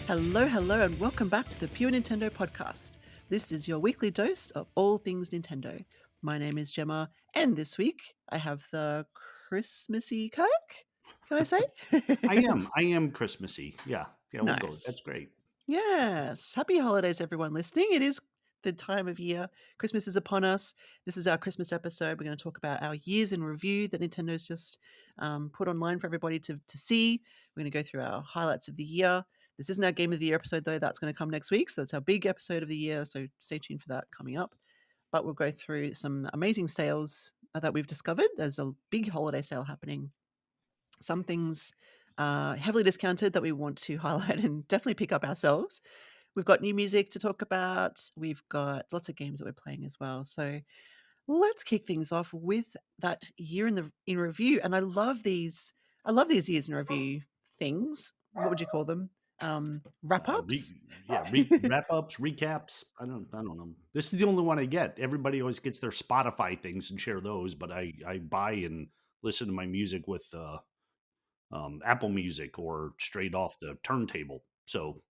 Hello, hello, and welcome back to the Pure Nintendo Podcast. This is your weekly dose of all things Nintendo. My name is Gemma, and this week I have the Christmassy Kirk. Can I say? I am Christmassy. Yeah, we'll go. Nice. That's great. Yes. Happy holidays, everyone listening. It is the time of year. Christmas is upon us. This is our Christmas episode. We're going to talk about our years in review that Nintendo's just put online for everybody to see. We're going to go through our highlights of the year. This isn't our Game of the Year episode, though. That's going to come next week. So that's our big episode of the year. So stay tuned for that coming up. But we'll go through some amazing sales that we've discovered. There's a big holiday sale happening. Some things heavily discounted that we want to highlight and definitely pick up ourselves. We've got new music to talk about. We've got lots of games that we're playing as well. So let's kick things off with that year in review. And I love these years in review things. What would you call them? Wrap ups. Wrap ups, recaps. I don't know. This is the only one I get. Everybody always gets their Spotify things and share those, but I buy and listen to my music with Apple Music or straight off the turntable. So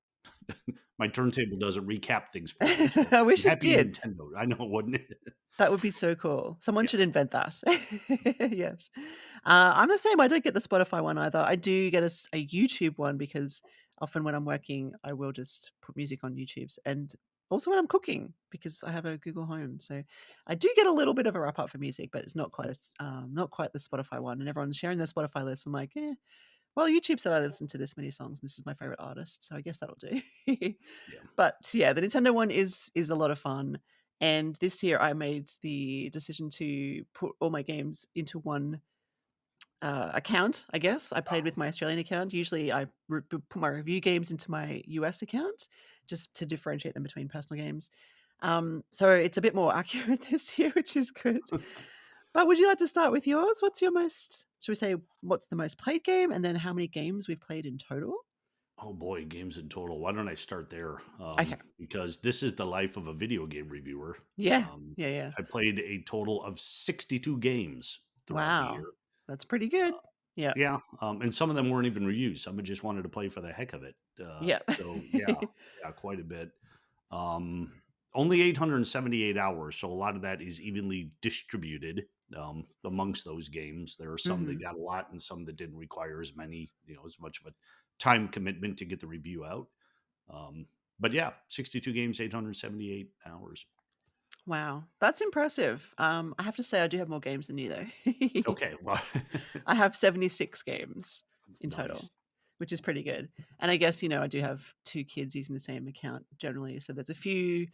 my turntable doesn't recap things for me. So I wish it happy did. Nintendo. I know, wouldn't it? That would be so cool. Someone should Yes. invent that. Yes. I'm the same. I don't get the Spotify one either. I do get a YouTube one because often when I'm working, I will just put music on YouTube's and also when I'm cooking because I have a Google Home. So I do get a little bit of a wrap up for music, but it's not quite not quite the Spotify one. And everyone's sharing their Spotify list. I'm like, well, YouTube said I listen to this many songs. And this is my favorite artist, so I guess that'll do. Yeah. But yeah, the Nintendo one is a lot of fun. And this year I made the decision to put all my games into one account, I guess. I played with my Australian account. Usually I put my review games into my US account just to differentiate them between personal games. So it's a bit more accurate this year, which is good. But would you like to start with yours? What's your most, should we say, what's the most played game and then how many games we've played in total? Oh boy, games in total. Why don't I start there? Okay. Because this is the life of a video game reviewer. Yeah. Um, Yeah. Yeah. I played a total of 62 games throughout the Wow. year. That's pretty good. Uh, Yeah. yeah, and some of them weren't even reviews. Some just wanted to play for the heck of it. Yeah. So yeah, quite a bit. Um, Only 878 hours, so a lot of that is evenly distributed amongst those games. There are some that Mhm. got a lot, and some that didn't require as many, as much of a time commitment to get the review out. Um, but yeah, 62 games, 878 hours. Wow, that's impressive. I have to say I do have more games than you though. Okay, well, I have 76 games in total, nice. which is pretty good. And I guess, I do have 2 kids using the same account generally, so there's a few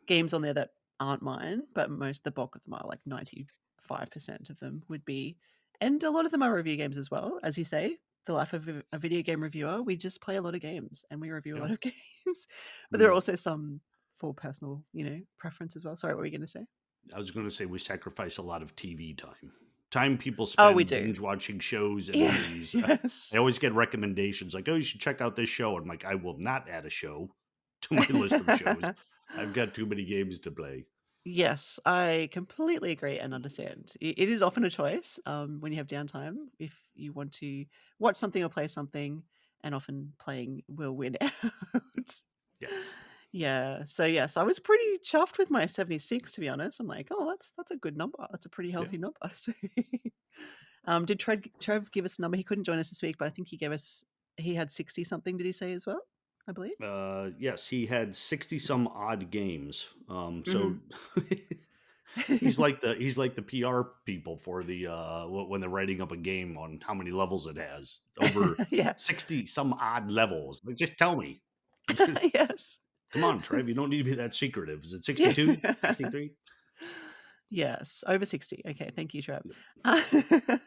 games on there that aren't mine, but the bulk of them are, like 95% of them would be. And a lot of them are review games as well. As you say, the life of a video game reviewer, we just play a lot of games and we review a Yeah. lot of games. But there are We also some for personal, preference as well. Sorry, what were you going to say? I was going to say we sacrifice a lot of TV time. Time people Oh, we spend do. binge watching shows and Yeah. movies. Yes. I always get recommendations like, "Oh, you should check out this show." I'm like, "I will not add a show to my list of shows. I've got too many games to play." Yes, I completely agree and understand. It is often a choice when you have downtime if you want to watch something or play something, and often playing will win out. Yes. Yeah. So yes, I was pretty chuffed with my 76. To be honest, I'm like, oh, that's a good number. That's a pretty Yeah. healthy number. So, did Trev give us a number? He couldn't join us this week, but I think he had 60 something. Did he say as well? I believe. Yes, he had 60 some odd games. Hmm. So he's like the PR people for the when they're writing up a game on how many levels it has. Over Yeah. 60 some odd levels. Like, just tell me. Yes. Come on, Trev, you don't need to be that secretive. Is it Yeah. 62? 63? Yes, over 60. Okay, thank you, Trev. Yep.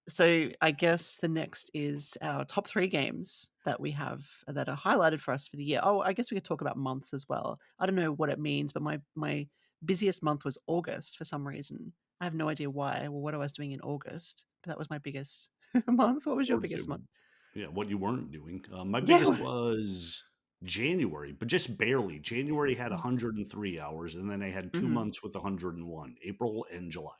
So I guess the next is our top 3 games that we have that are highlighted for us for the year. Oh, I guess we could talk about months as well. I don't know what it means, but my busiest month was August for some reason. I have no idea why or what I was doing in August, but that was my biggest month. What was your Or biggest month? yeah, what you weren't doing. My biggest Yeah. was January, but just barely. January had 103 hours, and then I had 2 Mhm. months with 101, April and July.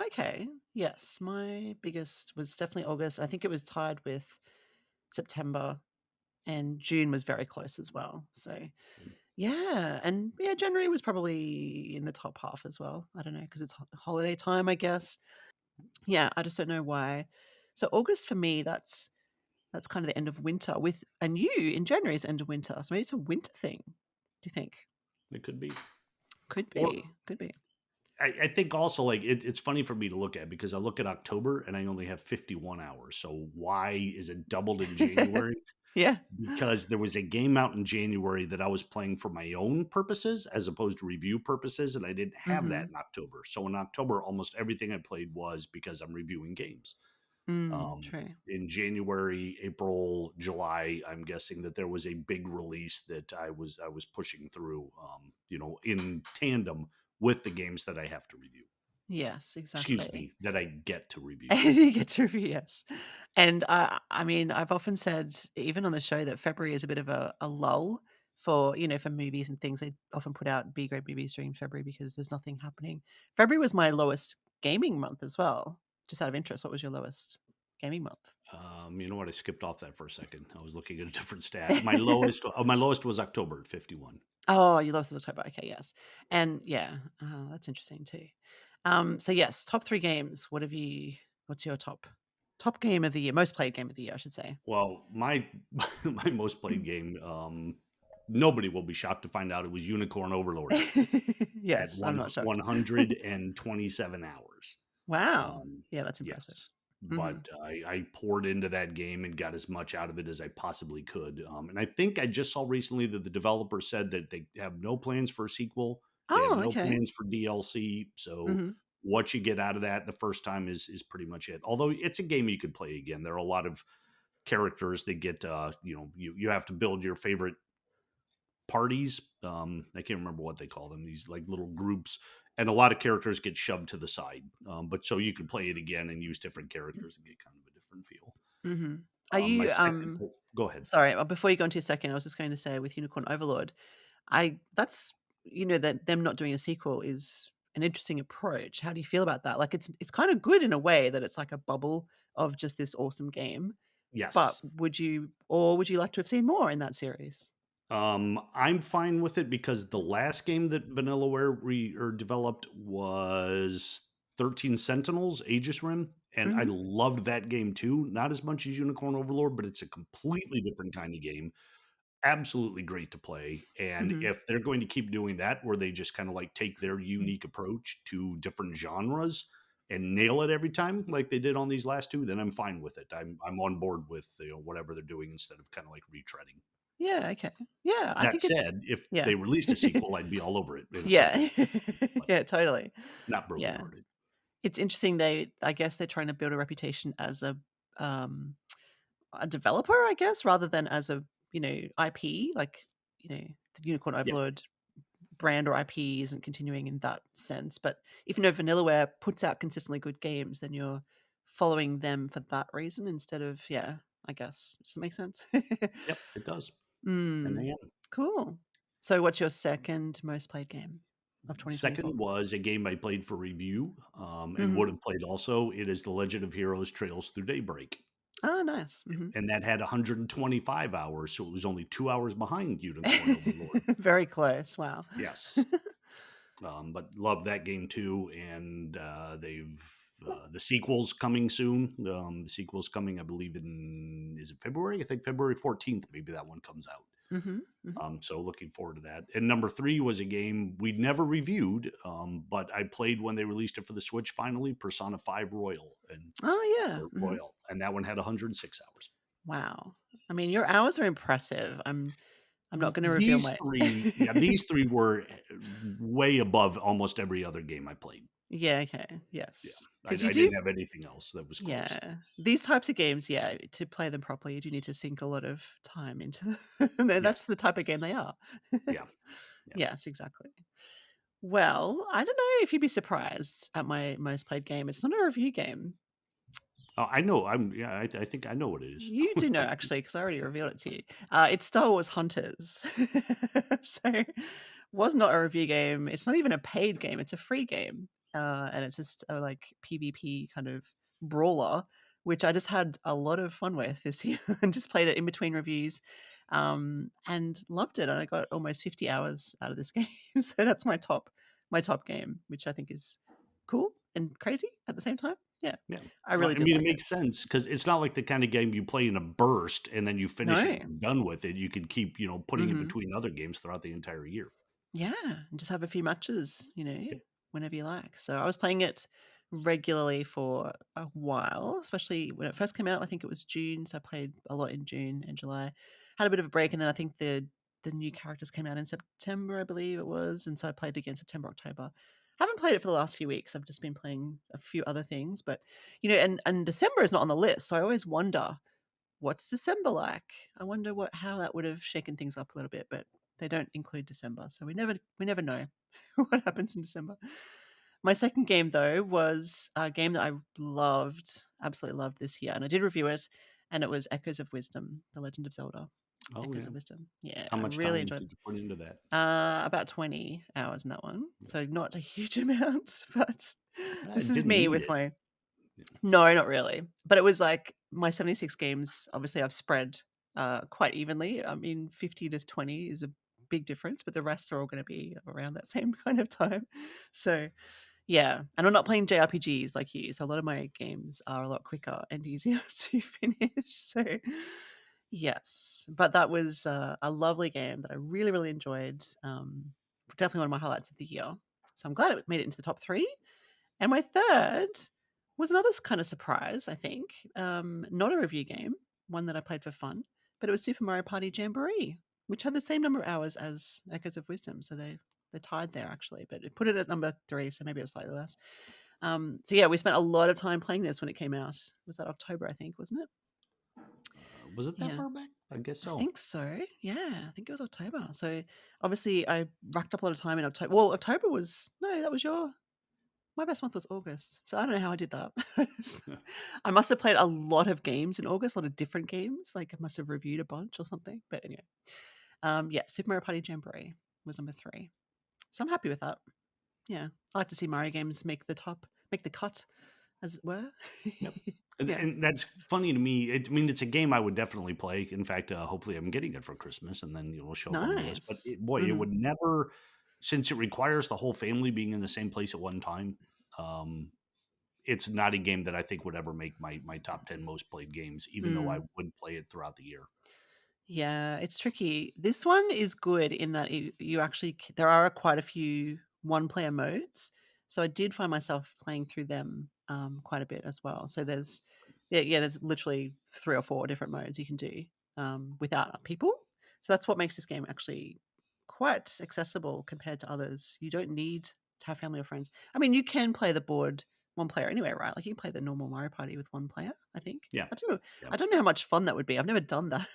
Okay. Yes, my biggest was definitely August. I think it was tied with September. and June was very close as well. So yeah, and yeah, January was probably in the top half as well. I don't know because it's holiday time, I guess. Yeah, I just don't know why. So August for me, that's kind of the end of winter with and you in January is end of winter. So maybe it's a winter thing. Do you think? It could be. Could Or be. Could be. I think also like it's funny for me to look at because I look at October and I only have 51 hours. So why is it doubled in January? Yeah. Because there was a game out in January that I was playing for my own purposes as opposed to review purposes, and I didn't have that Mhm. in October. So in October, almost everything I played was because I'm reviewing games. True. In January, April, July, I'm guessing that there was a big release that I was pushing through, in tandem with the games that I have to review. Yes, Excuse exactly. me, that I get to review. And you get to yes. And I mean, I've often said, even on the show, that February is a bit of a lull for, for movies and things. They often put out B-grade movies during February because there's nothing happening. February was my lowest gaming month as well. Just out of interest, what was your lowest gaming month? You know what? I skipped off that for a second. I was looking at a different stat. My lowest was October at 51. Oh, you lowest was October. Okay, yes. And yeah, that's interesting too. So yes, top 3 games. What's your top game of the year? Most played game of the year, I should say. Well, my my most played game, nobody will be shocked to find out it was Unicorn Overlord at Yes, I'm not shocked. 127 hours. Wow. Um, Yeah, that's impressive. yes, Mhm. but I poured into that game and got as much out of it as I possibly could. And I think I just saw recently that the developer said that they have no plans for a sequel. They have Oh, no okay. plans for DLC. So Mhm. what you get out of that the first time is pretty much it. Although it's a game you could play again. There are a lot of characters that get you have to build your favorite parties. I can't remember what they call them, these like little groups, and a lot of characters get shoved to the side, but so you can play it again and use different characters and get kind of a different feel. Mhm. Are My you, second go ahead. sorry, before you go into your second, I was just going to say with Unicorn Overlord, I that's that them not doing a sequel is an interesting approach. How do you feel about that? Like, it's kinda good in a way that it's like a bubble of just this awesome game, but Yes. would you like to have seen more in that series? I'm fine with it because the last game that Vanillaware developed was 13 Sentinels, Aegis Rim, and I Mhm. loved that game too. Not as much as Unicorn Overlord, but it's a completely different kind of game. Absolutely great to play. And Mhm. if they're going to keep doing that, where they just kind of like take their unique approach to different genres and nail it every time, like they did on these last two, then I'm fine with it. I'm on board with whatever they're doing instead of kind of like retreading. Yeah, okay. Yeah, I That think it's said, if yeah. they released a sequel, I'd be all over it in a second, Yeah. but Yeah, totally. not Yeah. brokenhearted. It's interesting I guess they're trying to build a reputation as um, a developer, I guess, rather than as a, IP, like, the Unicorn Yeah, Overlord brand or IP isn't continuing in that sense, but if Vanillaware puts out consistently good games, then you're following them for that reason instead of yeah, I guess. Does that make sense? yep, it does. And Mm, they cool. So what's your second most played game of 2024? second was a game I played for review, and would Mhm. have played also. It is The Legend of Heroes Trails Through Daybreak. Oh, nice. Mhm. And that had 125 hours, so it was only 2 hours behind Unicorn Overlord. Very close, wow. Yes, but love that game too, and, the sequel's coming soon. The sequel's coming, I believe, in is it February? I think February 14th, maybe that one comes out. Mhm, mhm. So looking forward to that. And number 3 was a game we'd never reviewed, but I played when they released it for the Switch finally, Persona 5 Royal, and Oh, yeah. or Mhm. Royal, and that one had 106 hours. Wow. I mean, your hours are impressive. I'm not gonna reveal These my 3 yeah, these 3 were, way above almost every other game I played. Yeah, okay, Yeah, yes. I 'Cause you do didn't have anything else that was close. yeah. These types of games, yeah, to play them properly, you do need to sink a lot of time into them. That's the type of game Yes. they are. Yeah, yeah. Yes, exactly. Well, I don't know if you'd be surprised at my most played game. It's not a review game. I know, I think I know what it is. You do know actually, because I already revealed it to you. It's Star Wars Hunters. So, was not a review game. It's not even a paid game. It's a free game, and it's just a like PvP kind of brawler, which I just had a lot of fun with this year, and just played it in between reviews. and loved it. And I got almost 50 hours out of this game. So that's my top game, which I think is cool and crazy at the same time. Yeah, Yeah. I Well, really I did mean, it like it. makes sense because it's not like the kind of game you play in a burst and then you finish it No. and you're done with it. You can keep, putting it Hmm. between other games throughout the entire year. Yeah, and just have a few matches, Yep. whenever you like. So I was playing it regularly for a while, especially when it first came out. I think it was June, so I played a lot in June and July. Had a bit of a break, and then I think the new characters came out in September, I believe it was, and so I played again September, October. Haven't played it for the last few weeks. I've just been playing a few other things, but and December is not on the list, so I always wonder what's December like? I wonder how that would have shaken things up a little bit, but they don't include December, so we never know what happens in December. My second game though was a game that I loved, absolutely loved this year, and I did review it, and it was Echoes of Wisdom: The Legend of Zelda. Oh, Echoes yeah. of Wisdom. Yeah, How I much really time enjoyed did you put into that? about 20 hours in that one, Yeah. so not a huge amount, but I this is didn't me need with it. my no, not really. But it was like my 76 games, obviously I've spread quite evenly. I mean, 50 to 20 is a big difference, but the rest are all going to be around that same kind of time. So, yeah. And I'm not playing JRPGs like you. So a lot of my games are a lot quicker and easier to finish. So, yes. But that was a lovely game that I really, really enjoyed. Definitely one of my highlights of the year. So I'm glad it made it into the top three. And my third was another kind of surprise, I think. Not a review game, one that I played for fun, but it was Super Mario Party Jamboree, which had the same number of hours as Echoes of Wisdom. So they're tied there actually, but it put it at number three, so maybe it was slightly less. So yeah, we spent a lot of time playing this when it came out. Was that October, I think, wasn't it? Was it that Yeah, far back? I guess I so. think so. Yeah, I think it was October. So obviously I racked up a lot of time in October. Well, October was no, that was my best month was August, so I don't know how I did that. I must have played a lot of games in August, a lot of different games. Like I must have reviewed a bunch or something. But anyway, yeah, Super Mario Party Jamboree was number three, so I'm happy with that. Yeah, I like to see Mario games make the cut, as it were. Yep. And, Yeah, and that's funny to me. I mean, it's a game I would definitely play. In fact, hopefully, I'm getting it for Christmas, and then it'll show up on the list. But nice. boy, it Hmm. would never, since it requires the whole family being in the same place at one time. Um, it's not a game that I think would ever make my top 10 most played games, even though I Mm. would play it throughout the year. Yeah, it's tricky. This one is good in that you actually there are quite a few one-player modes. So I did find myself playing through them quite a bit as well. So there's literally three or four different modes you can do without people. So that's what makes this game actually quite accessible compared to others. You don't need to have family or friends. I mean, you can play the board one player anyway, right? Like you can play the normal Mario Party with one player, I think. Yeah. I don't know. Yeah. I don't know how much fun that would be. I've never done that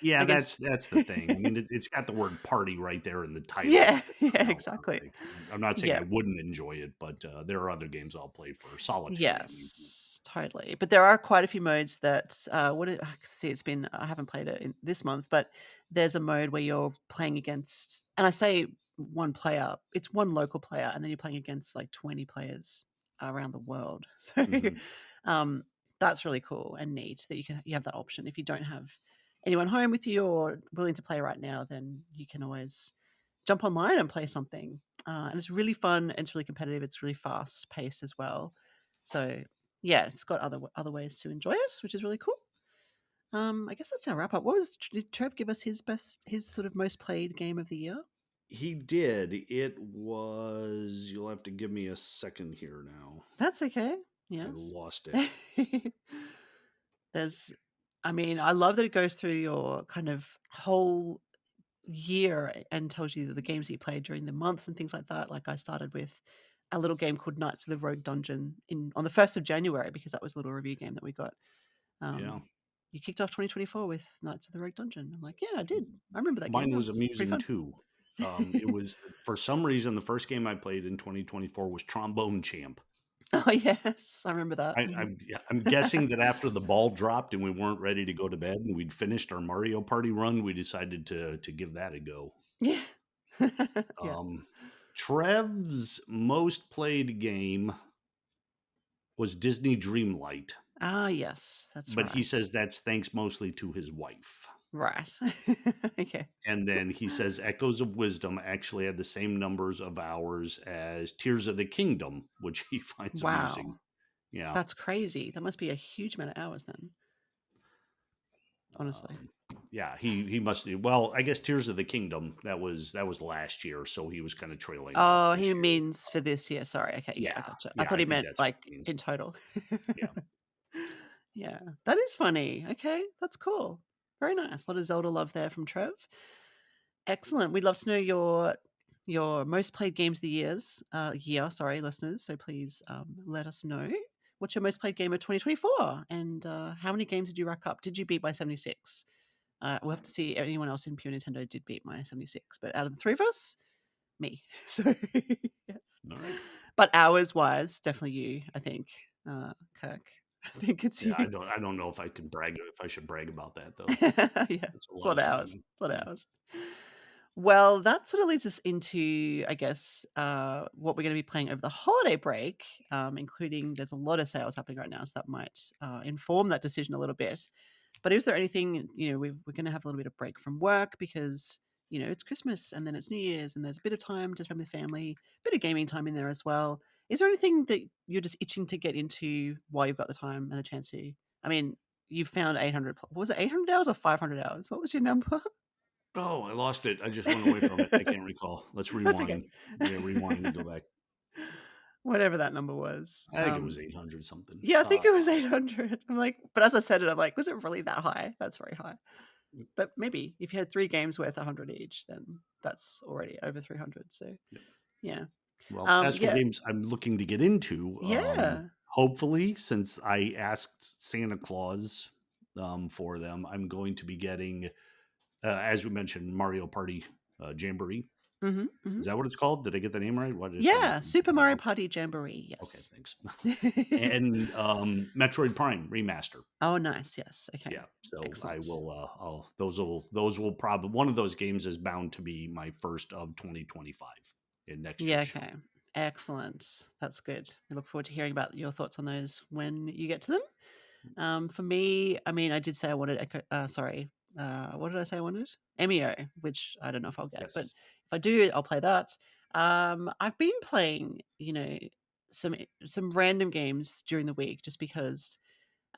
Yeah, against. that's the thing. I mean, it's got the word party right there in the title Yeah, as it yeah, turns out. exactly. Like, I'm not saying Yeah. I wouldn't enjoy it, but there are other games I'll play for solitary. I mean, Yes, totally. But there are quite a few modes that I see I haven't played it in this month, but there's a mode where you're playing against, and I say one player, it's one local player, and then you're playing against like 20 players around the world. So mhm. um that's really cool and neat that you have that option. If you don't have anyone home with you or willing to play right now, then you can always jump online and play something. And it's really fun. And it's really competitive. It's really fast paced as well. So yeah, it's got other ways to enjoy it, which is really cool. I guess that's our wrap up. Did Trev give us his sort of most played game of the year? He did. It was, you'll have to give me a second here now. That's okay. I Yes. lost it. There's, I mean, I love that it goes through your kind of whole year and tells you the games that you played during the months and things like that. Like I started with a little game called Knights of the Rogue Dungeon in on the 1st of January because that was a little review game that we got. Yeah. You kicked off 2024 with Knights of the Rogue Dungeon. I'm like, yeah, I did. I remember that game. Mine That was was pretty amusing fun. too. It was, for some reason, the first game I played in 2024 was Trombone Champ. Oh yes, I remember that. I, I'm yeah, I'm guessing that after the ball dropped and we weren't ready to go to bed and we'd finished our Mario Party run, we decided to give that a go. Yeah. Yeah. Um, Trev's most played game was Disney Dreamlight, Ah, yes, that's but he right. says that's thanks mostly to his wife. Right. Okay. And then he says Echoes of Wisdom actually had the same numbers of hours as Tears of the Kingdom, which he finds amusing. Wow. Yeah. That's crazy. That must be a huge amount of hours then, honestly. Um, yeah, he must be, well, I guess Tears of the Kingdom, that was last year, so he was kind of trailing off Oh, this he year. means for this year. Sorry. Okay. Yeah, I Yeah. gotcha. I Yeah, thought I he think meant that's what like it means. in total. Yeah. Yeah, that is funny. Okay, that's cool. Very nice. A lot of Zelda love there from Trev. Excellent. We'd love to know your most played games of the year, sorry, listeners. So please let us know what's your most played game of 2024 and how many games did you rack up? Did you beat my 76? We'll have to see if anyone else in Pure Nintendo did beat my 76, but out of the three of us, me. So yes, All right. but hours wise, definitely you. I think, Kirk. I think it's Yeah, you. I don't know if I should brag about that though. Yeah, It's a it's a lot lot of of hours. time. It's a lot Yeah. of hours. Well, that sort of leads us into, I guess, what we're going to be playing over the holiday break, including there's a lot of sales happening right now, so that might inform that decision a little bit. But is there anything, we're going to have a little bit of break from work because, it's Christmas and then it's New Year's and there's a bit of time to spend with family, a bit of gaming time in there as well. Is there anything that you're just itching to get into while you've got the time and the chance to? I mean, you found 800, was it 800 hours or 500 hours? What was your number? Oh, I lost it. I just went away from it. I can't recall. Let's That's okay. rewind. Yeah, rewind and go back. Whatever that number was. I think it was 800 something. Yeah, I think it was 800. I'm like, but as I said it, I'm like, was it really that high? That's very high. But maybe if you had three games worth 100 each, then that's already over 300. So Yeah. yeah. Well, as for Yeah. games I'm looking to get into, Yeah. hopefully, since I asked Santa Claus for them, I'm going to be getting, as we mentioned, Mario Party Jamboree. Hmm. Hmm. Is that what it's called? Did I get the name right? Why did I sound like Yeah. I'm Super Mario wrong? Party Jamboree. Okay, Yes. thanks. And Metroid Prime Remaster. Oh, nice. Yes. Okay. Yeah, so I Excellent. will. Those will probably, one of those games is bound to be my first of 2025 in next Yeah. year's show. Okay. Excellent. That's good. We look forward to hearing about your thoughts on those when you get to them. For me, I mean, I did say I wanted sorry, what did I say I wanted? MEO, which I don't know if I'll get, but Yes. if I do, I'll play that. I've been playing, some random games during the week just because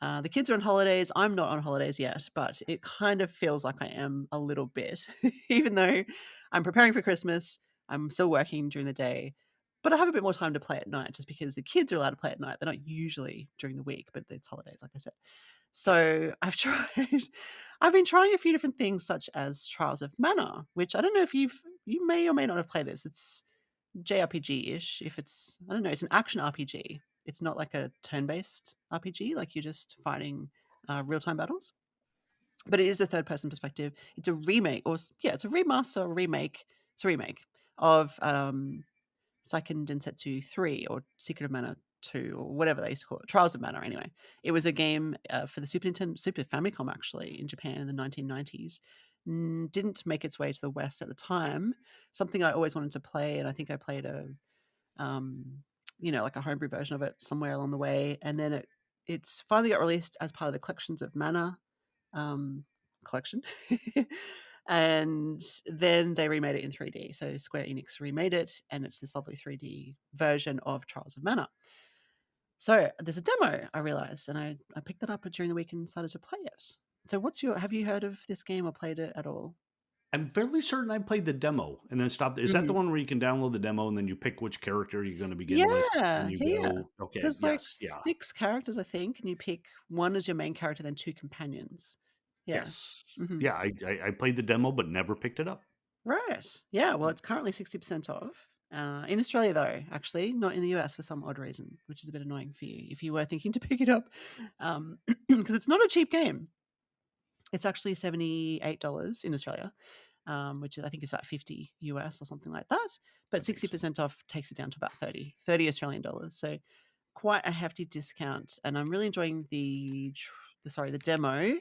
the kids are on holidays. I'm not on holidays yet, but it kind of feels like I am a little bit, even though I'm preparing for Christmas. I'm still working during the day, but I have a bit more time to play at night just because the kids are allowed to play at night. They're not usually during the week, but it's holidays, like I said. So I've tried, I've been trying a few different things, such as Trials of Mana, which I don't know if you may or may not have played this. It's JRPG-ish. If it's, I don't know, it's an action RPG. It's not like a turn-based RPG, like you're just fighting real-time battles. But it is a third-person perspective. It's a remake, yeah, it's a remaster, or remake. It's a remake of Seiken Densetsu 3 or Secret of Mana 2 or whatever they used to call it. Trials of Mana, anyway. It was a game for the Super Famicom, actually, in Japan in the 1990s. Didn't make its way to the West at the time. Something I always wanted to play, and I think I played um, like a homebrew version of it somewhere along the way. And then it's finally got released as part of the Collections of Mana collection. And then they remade it in 3D. So Square Enix remade it, and it's this lovely 3D version of Trials of Mana. So there's a demo, I realized, and I picked that up during the week and started to play it. So have you heard of this game or played it at all? I'm fairly certain I played the demo and then stopped. Is that the Mhm. one where you can download the demo and then you pick which character you're going to begin with and Yeah, you yeah, yeah. go, okay, There's like yes, yeah, 6 characters, I think, and you pick one as your main character, then 2 companions. Yeah. yes. Mhm. Yeah, I played the demo but never picked it up. Right. Yeah, well, it's currently 60% off. In Australia, though, actually, not in the US for some odd reason, which is a bit annoying for you if you were thinking to pick it up. Because it's not a cheap game. It's actually $78 in Australia, which I think is about 50 US or something like that. I But think so. 60% off takes it down to about 30 Australian dollars. So quite a hefty discount. And I'm really enjoying the demo.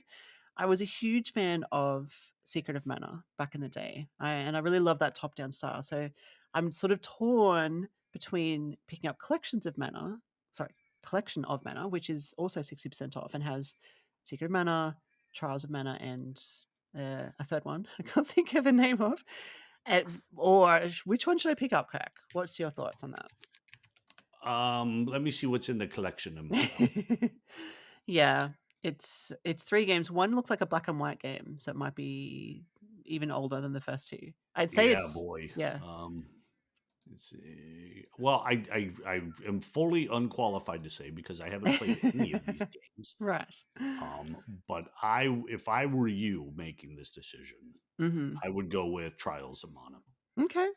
I was a huge fan of Secret of Mana back in the day, and I really love that top-down style. So I'm sort of torn between picking up Collection of Mana, which is also 60% off and has Secret of Mana, Trials of Mana, and a third one I can't think of the name of. Or which one should I pick up, Crack? What's your thoughts on Let me see what's in the collection in Mana. that? Yeah, it's 3 games. One looks like a black and white game, so it might be even older than the first 2. I'd say Yeah, it's boy. yeah. Let's see. Well, I am fully unqualified to say because I haven't played any of these games. Right. But if I were you making this decision, Mhm. I would go with Trials of Mana. Okay.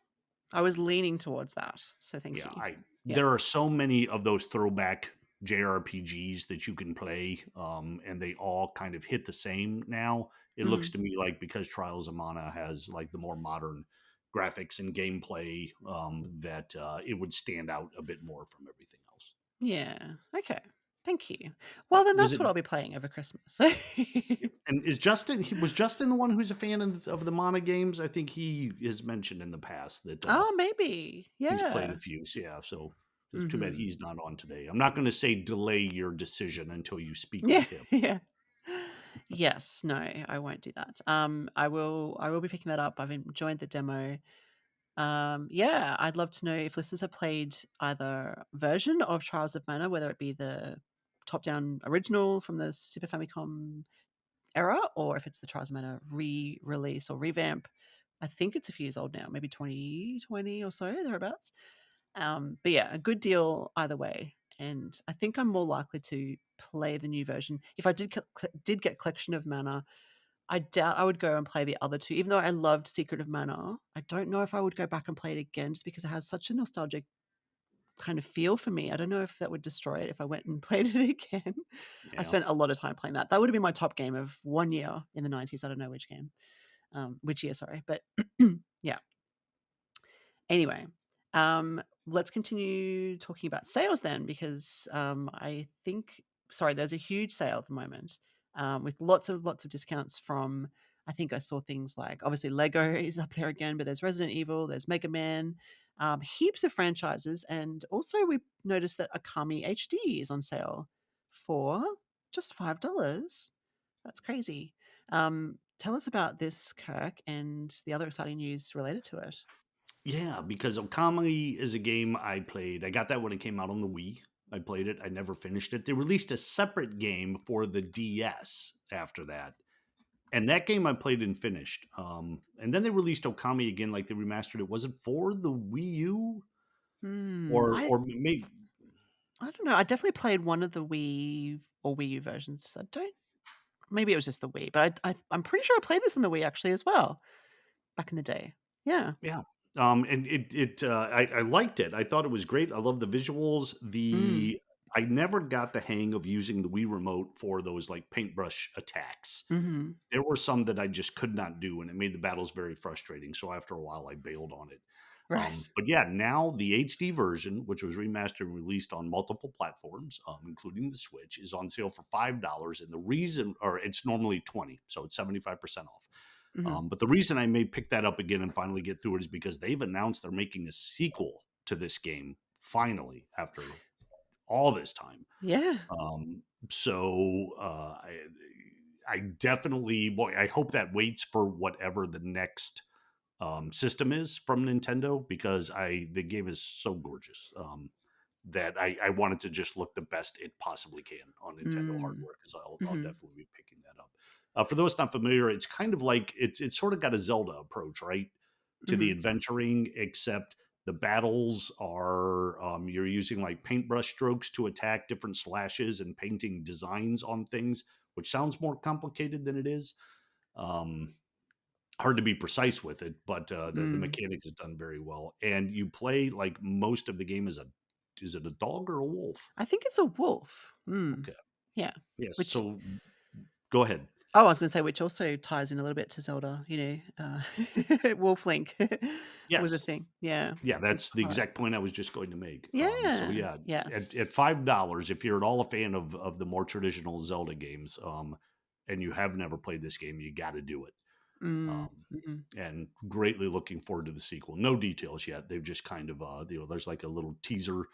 I was leaning towards that, so thank Yeah, you. I Yeah. there are so many of those throwback JRPGs that you can play, and they all kind of hit the same now. It looks Mhm. to me like because Trials of Mana has like the more modern graphics and gameplay, that it would stand out a bit more from everything else. Yeah. Okay. Thank you. Yeah, Well, then was that's it? what I'll be playing over Christmas. So And is Justin? Was Justin the one who's a fan of the Mana games? I think he has mentioned in the past that Oh, maybe. he's played Yeah. a few. So yeah, so it's too bad Mhm. he's not on today. I'm not going to say delay your decision until you speak Yeah, with him. yeah. Yes, no, I won't do that. I will be picking that up. I've enjoyed the demo. Yeah, I'd love to know if listeners have played either version of Trials of Mana, whether it be the top-down original from the Super Famicom era, or if it's the Trials of Mana re-release or revamp. I think it's a few years old now, maybe 2020 or so, thereabouts. But yeah, a good deal either way. And I think I'm more likely to play the new version. If I did get Collection of Mana, I doubt I would go and play the other two. Even though I loved Secret of Mana, I don't know if I would go back and play it again just because it has such a nostalgic kind of feel for me. I don't know if that would destroy it if I went and played it again. I Yeah. spent a lot of time playing that. That would have been my top game of 1 year in the 90s. I don't know which game, which year, sorry. But yeah. Anyway, let's continue talking about sales then, because I think, sorry, there's a huge sale at the moment with lots of discounts from. I think I saw things like obviously Lego is up there again, but there's Resident Evil, there's Mega Man, heaps of franchises, and also we noticed that Akami HD is on sale for just $5. That's crazy. Tell us about this, Kirk, and the other exciting news related to it. Yeah, because Okami is a game I played. I got that when it came out on the Wii. I played it. I never finished it. They released a separate game for the DS after that. And that game I played and finished. And then they released Okami again, like they remastered it. Was it for the Wii U? Hmm, Or maybe I don't know. I definitely played one of the Wii or Wii U versions. I don't. Maybe it was just the Wii, but I'm pretty sure I played this in the Wii actually as well back in the day. Yeah. yeah. And I liked it. I thought it was great. I love the visuals. Mm. I never got the hang of using the Wii remote for those like paintbrush attacks. Mhm. There were some that I just could not do, and it made the battles very frustrating. So after a while, I bailed on it. Right. But yeah, now the HD version, which was remastered and released on multiple platforms, including the Switch, is on sale for $5. And the reason, or it's normally 20, so it's 75% off. Mhm. But the reason I may pick that up again and finally get through it is because they've announced they're making a sequel to this game finally after all this time. Yeah. So I definitely, boy, I hope that waits for whatever the next system is from Nintendo because the game is so gorgeous that I want it to just look the best it possibly can on Nintendo Mm. hardware because I'll Mhm. definitely be picking that up. For those not familiar, it's kind of like it's sort of got a Zelda approach, right, to the Mhm. adventuring, except the battles are you're using like paintbrush strokes to attack different slashes and painting designs on things, which sounds more complicated than it is. Um, Hard to be precise with it, but the Mm. mechanics is done very well. And you play like most of the game as a is it a dog or a wolf? I think it's a wolf. Mm. Okay, Yeah. yes. Which So go ahead. Oh, I was gonna say, which also ties in a little bit to Zelda, Wolf Link was a Yes, thing. Yeah. yeah, Big that's the part. exact point I was just going to make. So Yeah. yeah, at Yes. $5, if you're at all a fan of the more traditional Zelda games, and you have never played this game, you got to do it. Mm. Um, Mhm. and greatly looking forward to the sequel. No details yet. They've just kind of there's like a little teaser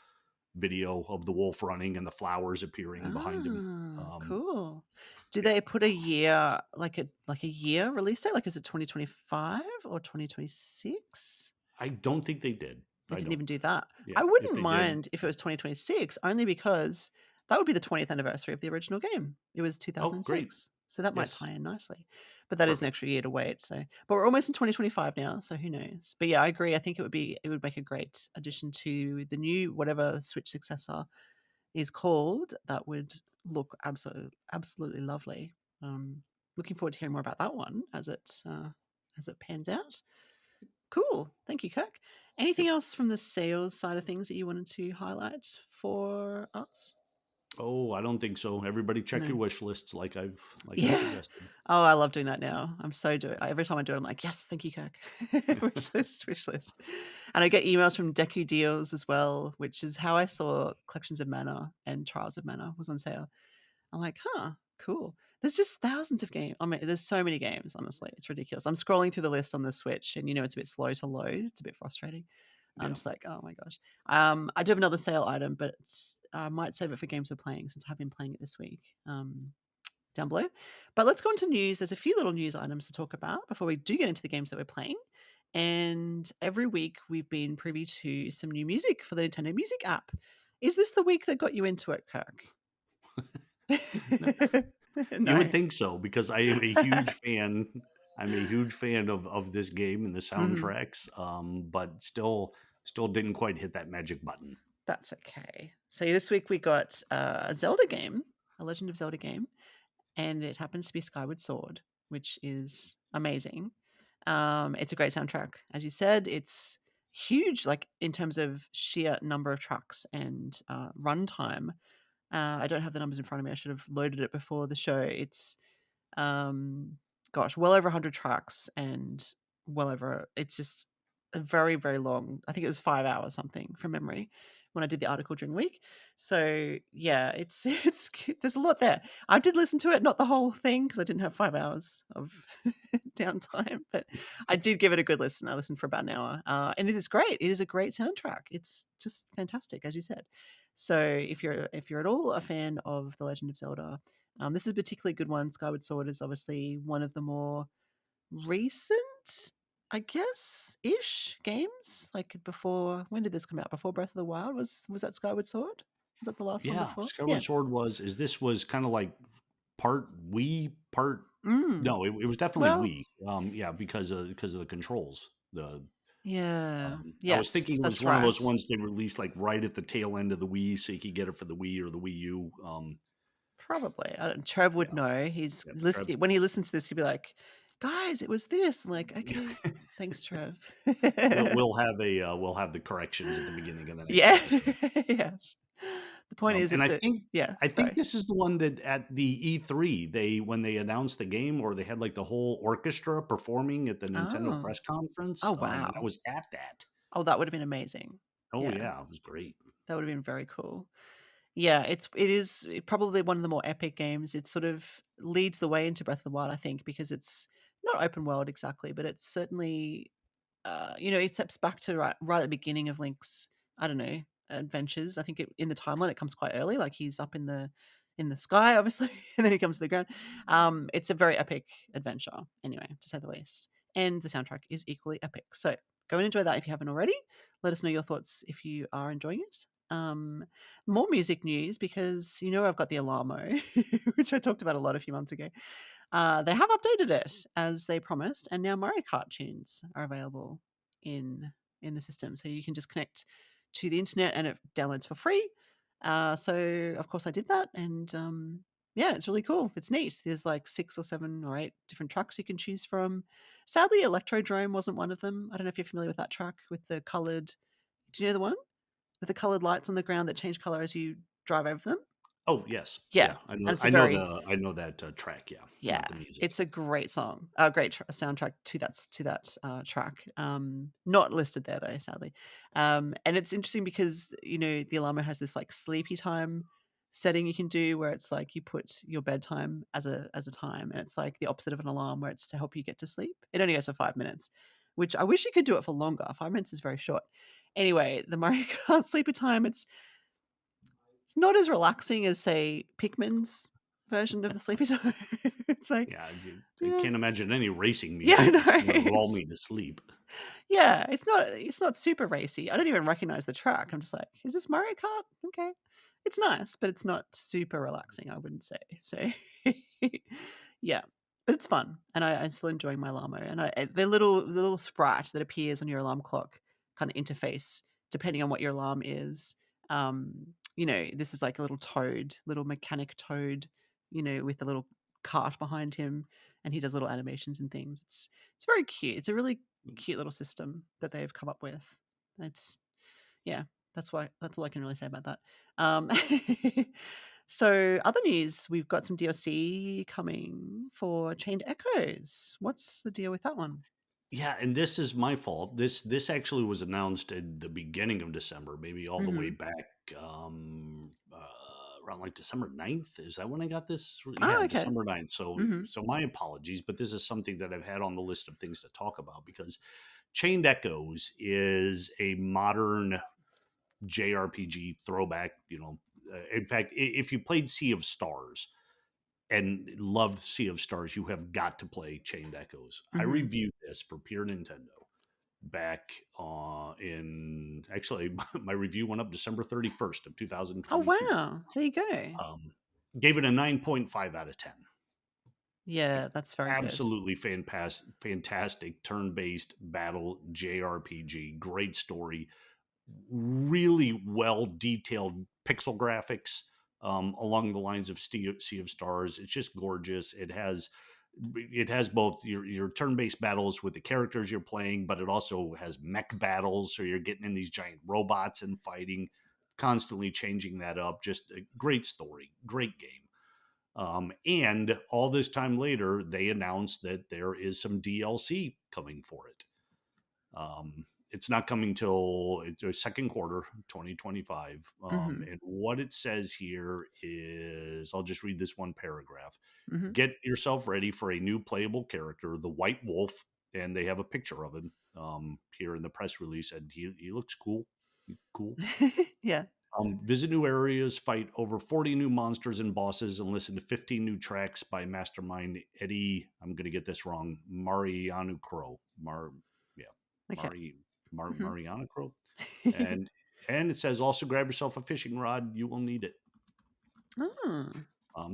video of the wolf running and the flowers appearing behind him. Ah, Um, cool. Do Yeah. they put a year, like a year release date? Like, is it 2025 or 2026? I don't think they did. They I didn't don't. even do that. Yeah, I if wouldn't they did, mind if it was 2026, only because that would be the 20th anniversary of the original game. It was oh, great. 2006, so that might Yes, tie in nicely. But that is an perfect. extra year to wait, so but we're almost in 2025 now, so who knows? But yeah, I agree. I think it would make a great addition to the new whatever Switch successor is called. That would look absolutely lovely. Looking forward to hearing more about that one as it pans out. Cool. Thank you, Kirk. Anything Yep. else from the sales side of things that you wanted to highlight for us? Oh, I don't think so. Everybody check your No. wish lists like I Yeah. suggested. Oh, I love doing that now. I'm so do every time I do it, I'm like, yes, thank you, Kirk. Wish list, wish list. And I get emails from Deku Deals as well, which is how I saw Collections of Mana and Trials of Mana was on sale. I'm like, huh, cool. There's just thousands of games. I mean, there's so many games, honestly. It's ridiculous. I'm scrolling through the list on the Switch and it's a bit slow to load. It's a bit frustrating. I'm Yeah. just like, oh my gosh. I do have another sale item, but I might save it for games we're playing since I've been playing it this week. Down below. But let's go into news. There's a few little news items to talk about before we do get into the games that we're playing. And every week we've been privy to some new music for the Nintendo Music app. Is this the week that got you into it, Kirk? You would No. think so because I am a huge fan. I'm a huge fan of this game and the Mhm. soundtracks, but still didn't quite hit that magic button. That's okay. So this week we got a Zelda game, a Legend of Zelda game, and it happens to be Skyward Sword, which is amazing. It's a great soundtrack, as you said. It's huge, like in terms of sheer number of tracks and runtime. I don't have the numbers in front of me. I should have loaded it before the show. It's um, gosh, well over 100 tracks and well over. It's just a very, very long. I think it was 5 hours something from memory when I did the article during the week. So yeah, it's there's a lot there. I did listen to it, not the whole thing because I didn't have 5 hours of downtime, but I did give it a good listen. I listened for about an hour, and it is great. It is a great soundtrack. It's just fantastic, as you said. So if you're at all a fan of The Legend of Zelda, this is a particularly good one. Skyward Sword is obviously one of the more recent, I guess, ish games. Like before, when did this come out? Before Breath of the Wild was that Skyward Sword? Was that the last one Yeah, before? Skyward Yeah. Sword this was kind of like part Wii, part Mm. no, it was definitely Well, Wii. Yeah, because of the controls. The yeah. I was Yes, thinking it was that's one of right. those ones they released like right at the tail end of the Wii, so you could get it for the Wii or the Wii U. Probably. I don't Trev would Yeah, know. He's yeah. list when he listens to this, he'll be like, "Guys, it was this." I'm like, "Okay, thanks, Trev." We'll have the corrections at the beginning of the next Yeah. episode. Yes. The point is And it's a yeah, I think sorry. this is the one that at the E3 they when they announced the game or they had like the whole orchestra performing at the Nintendo Oh. press conference. Oh, I wow. was at that. Oh, that would have been amazing. Oh Yeah, yeah, it was great. that would have been very cool. Yeah, it is probably one of the more epic games. It sort of leads the way into Breath of the Wild, I think, because it's not open world exactly, but it's certainly it steps back to right at the beginning of Link's, I don't know, adventures. I think in the timeline it comes quite early, like he's up in the sky, obviously, and then he comes to the ground. It's a very epic adventure, anyway, to say the least. And the soundtrack is equally epic. So go and enjoy that if you haven't already. Let us know your thoughts if you are enjoying it. More music news because I've got the Alamo, which I talked about a lot a few months ago. They have updated it as they promised, and now Mario Kart tunes are available in the system. So you can just connect to the internet, and it downloads for free. So of course I did that, and yeah, it's really cool. It's neat. There's like 6 or 7 or 8 different tracks you can choose from. Sadly, Electrodrome wasn't one of them. I don't know if you're familiar with that track with the coloured. Do you know the one with the coloured lights on the ground that change colour as you drive over them? Oh yes, Yeah, yeah. and it's a very I know that track. Yeah, yeah, not the music. it's a great song, a great soundtrack to that, track, not listed there though, sadly, and it's interesting because, the Alamo has this, like, sleepy time setting you can do where it's like you put your bedtime as a time, and it's like the opposite of an alarm where it's to help you get to sleep. It only goes for 5 minutes, which I wish you could do it for longer. 5 minutes is very short. Anyway, the Mario Kart sleepy time, it's not as relaxing as, say, Pikmin's, version of the sleepy time. It's like, Yeah, I yeah, can't imagine any racing yeah, I music that's know. gonna lull me to sleep. Yeah, it's not super racy. I don't even recognize the track. I'm just like, "Is this Mario Kart? Okay." It's nice, but it's not super relaxing, I wouldn't say. So, yeah, but it's fun, and I'm still enjoying my llama, and the little sprite that appears on your alarm clock kinda interface, depending on what your alarm is, this is like a little toad, little mechanic toad, with a little cart behind him, and he does little animations and things. It's very cute. It's a really cute little system that they've come up with. It's yeah, that's all I can really say about that. Um, so other news, we've got some DLC coming for Chained Echoes. What's the deal with that one? Yeah, and this is my fault. This actually was announced at the beginning of December, maybe all the way Mhm. back around like December 9th. Is that when I got this? Yeah, Oh, okay. December 9th. So Mhm. so my apologies, but this is something that I've had on the list of things to talk about because Chained Echoes is a modern JRPG throwback, in fact, if you played Sea of Stars, and loved Sea of Stars, you have got to play Chained Echoes. I Mhm. reviewed this for Pure Nintendo back in actually my review went up December 31st of Oh, 2022. wow. There you go. Um, Gave it a 9.5 out of 10. Like Yeah, that's very good. absolutely fantastic turn-based battle JRPG, great story, really well detailed pixel graphics along the lines of sea of Stars. It's just gorgeous. It has both your turn-based battles with the characters you're playing, but it also has mech battles, so you're getting in these giant robots and fighting, constantly changing that up. Just a great story, great game. And all this time later, they announced that there is some DLC coming for it. It's not coming till it's the second quarter 2025. Mhm. And what it says here is I'll just read this one paragraph. Mhm. Get yourself ready for a new playable character, the White Wolf, and they have a picture of him here in the press release, and he looks cool. Cool. Yeah. Visit new areas, fight over 40 new monsters and bosses, and listen to 15 new tracks by mastermind Eddie. I'm going to get this wrong. Mariano Crow. Yeah, Okay. Mari, Mhm. Mariano Crow. And and it says also grab yourself a fishing rod. You will need it. Oh.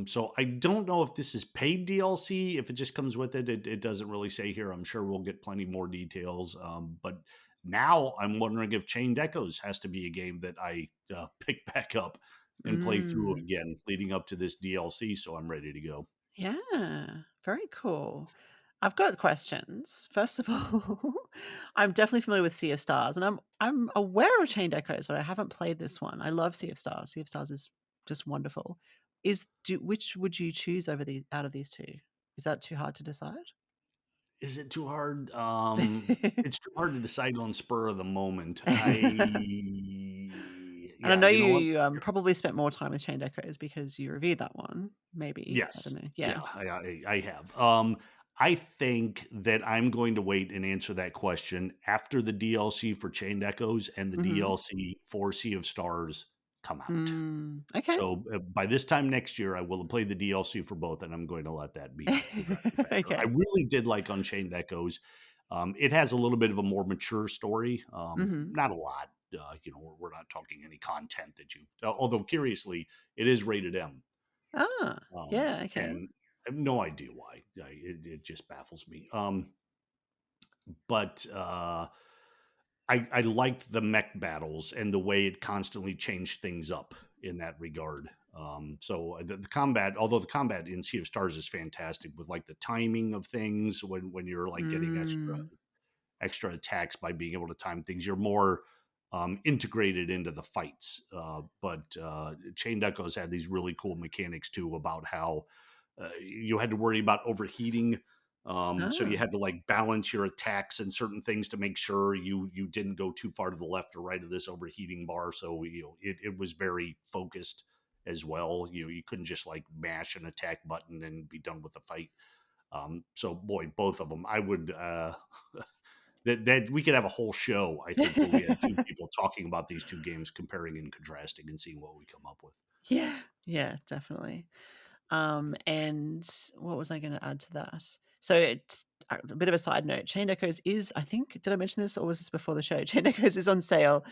So I don't know if this is paid DLC. If it just comes with it, it doesn't really say here. I'm sure we'll get plenty more details. But now I'm wondering if Chained Echoes has to be a game that I pick back up and play through Mm. again, leading up to this DLC. So I'm ready to go. Yeah, very cool. I've got questions. First of all, I'm definitely familiar with Sea of Stars, and I'm aware of Chained Echoes, but I haven't played this one. I love Sea of Stars. Sea of Stars is just wonderful. Which would you choose over the out of these two? Is that too hard to decide? Is it too hard? And It's too hard to decide on spur of the moment. I Yeah, know you know what? you probably spent more time with Chained Echoes because you reviewed that one. Maybe I don't Yes. know. Yeah, Yeah. I have. I think that I'm going to wait and answer that question after the DLC for Chained Echoes and the Hmm. DLC for Sea of Stars come out. Mm, okay. So by this time next year, I will have played the DLC for both, and I'm going to let that be the driving factor. I Okay. really did like Unchained Echoes. It has a little bit of a more mature story, Hmm. not a lot. We're not talking any content that although curiously, it is rated M. Ah, yeah, okay. And I have no idea why. It just baffles me. But I liked the mech battles and the way it constantly changed things up in that regard. So the combat, although the combat in Sea of Stars is fantastic with like the timing of things when you're like getting Mm. extra attacks by being able to time things, you're more integrated into the fights. But Chained Echoes had these really cool mechanics too about how you had to worry about overheating. So you Ah. had to like balance your attacks and certain things to make sure you didn't go too far to the left or right of this overheating bar. So it was very focused as well. You couldn't just like mash an attack button and be done with the fight. So boy, both of them, I would that we could have a whole show, I think, where we had two people talking about these two games, comparing and contrasting, and seeing what we come up with. Yeah, yeah, definitely. And what was I going to add to that? So a bit of a side note, Chain Echoes is, I think, did I mention this or was this before the show? Chain Echoes is on sale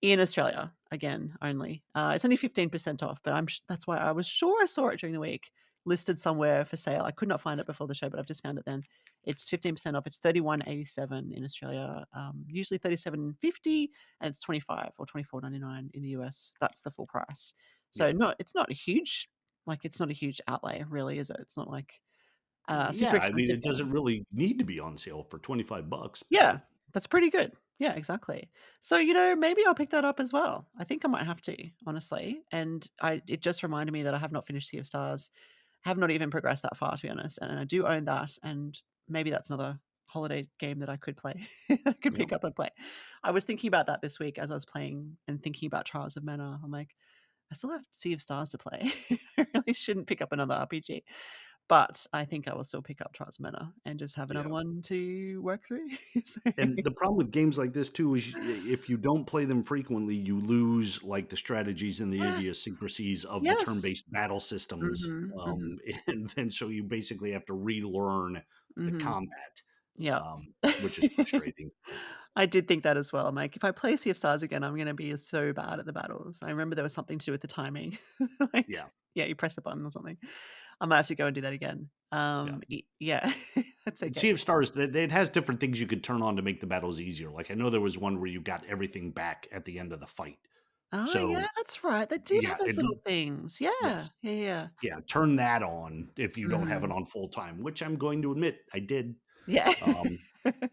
in Australia, again, only. It's only 15% off, but that's why I was sure I saw it during the week, listed somewhere for sale. I could not find it before the show, but I've just found it then. It's 15% off. It's 31.87 in Australia, usually 37.50, and it's 25 or 24.99 in the US. That's the full price. So Yeah. it's not a huge, like, it's not a huge outlay, really, is it? It's not like a super Yeah, I mean, expensive it game. doesn't really need to be on sale for 25 bucks, Yeah, but that's pretty good. Yeah, exactly. So, maybe I'll pick that up as well. I think I might have to, honestly. And it just reminded me that I have not finished Sea of Stars, have not even progressed that far, to be honest. And I do own that. And maybe that's another holiday game that I could play, I could yeah. pick up and play. I was thinking about that this week as I was playing and thinking about Trials of Mana. I'm like, I still have Sea of Stars to play. I really shouldn't pick up another RPG. But I think I will still pick up Trials of Mana and just have another Yeah. one to work through. So And the problem with games like this too is if you don't play them frequently, you lose like the strategies and the yes. idiosyncrasies of the Yes. turn-based battle systems. Mhm, mhm, And then so you basically have to relearn the mhm. combat, Yep. which is frustrating. I did think that as well. I'm like, if I play Sea of Stars again, I'm gonna be so bad at the battles. I remember there was something to do with the timing. Like, Yeah, yeah, you press a button or something. I might have to go and do that again. yeah. Yeah, that's And okay. Sea of Stars, it has different things you could turn on to make the battles easier. Like I know there was one where you got everything back at the end of the fight. Oh, yeah, So that's right. They did yeah, have those little things. Yeah. Yeah, yes. yeah. Yeah, turn that on if you don't have it Mhm. on full time, which I'm going to admit I did. Yeah. Um,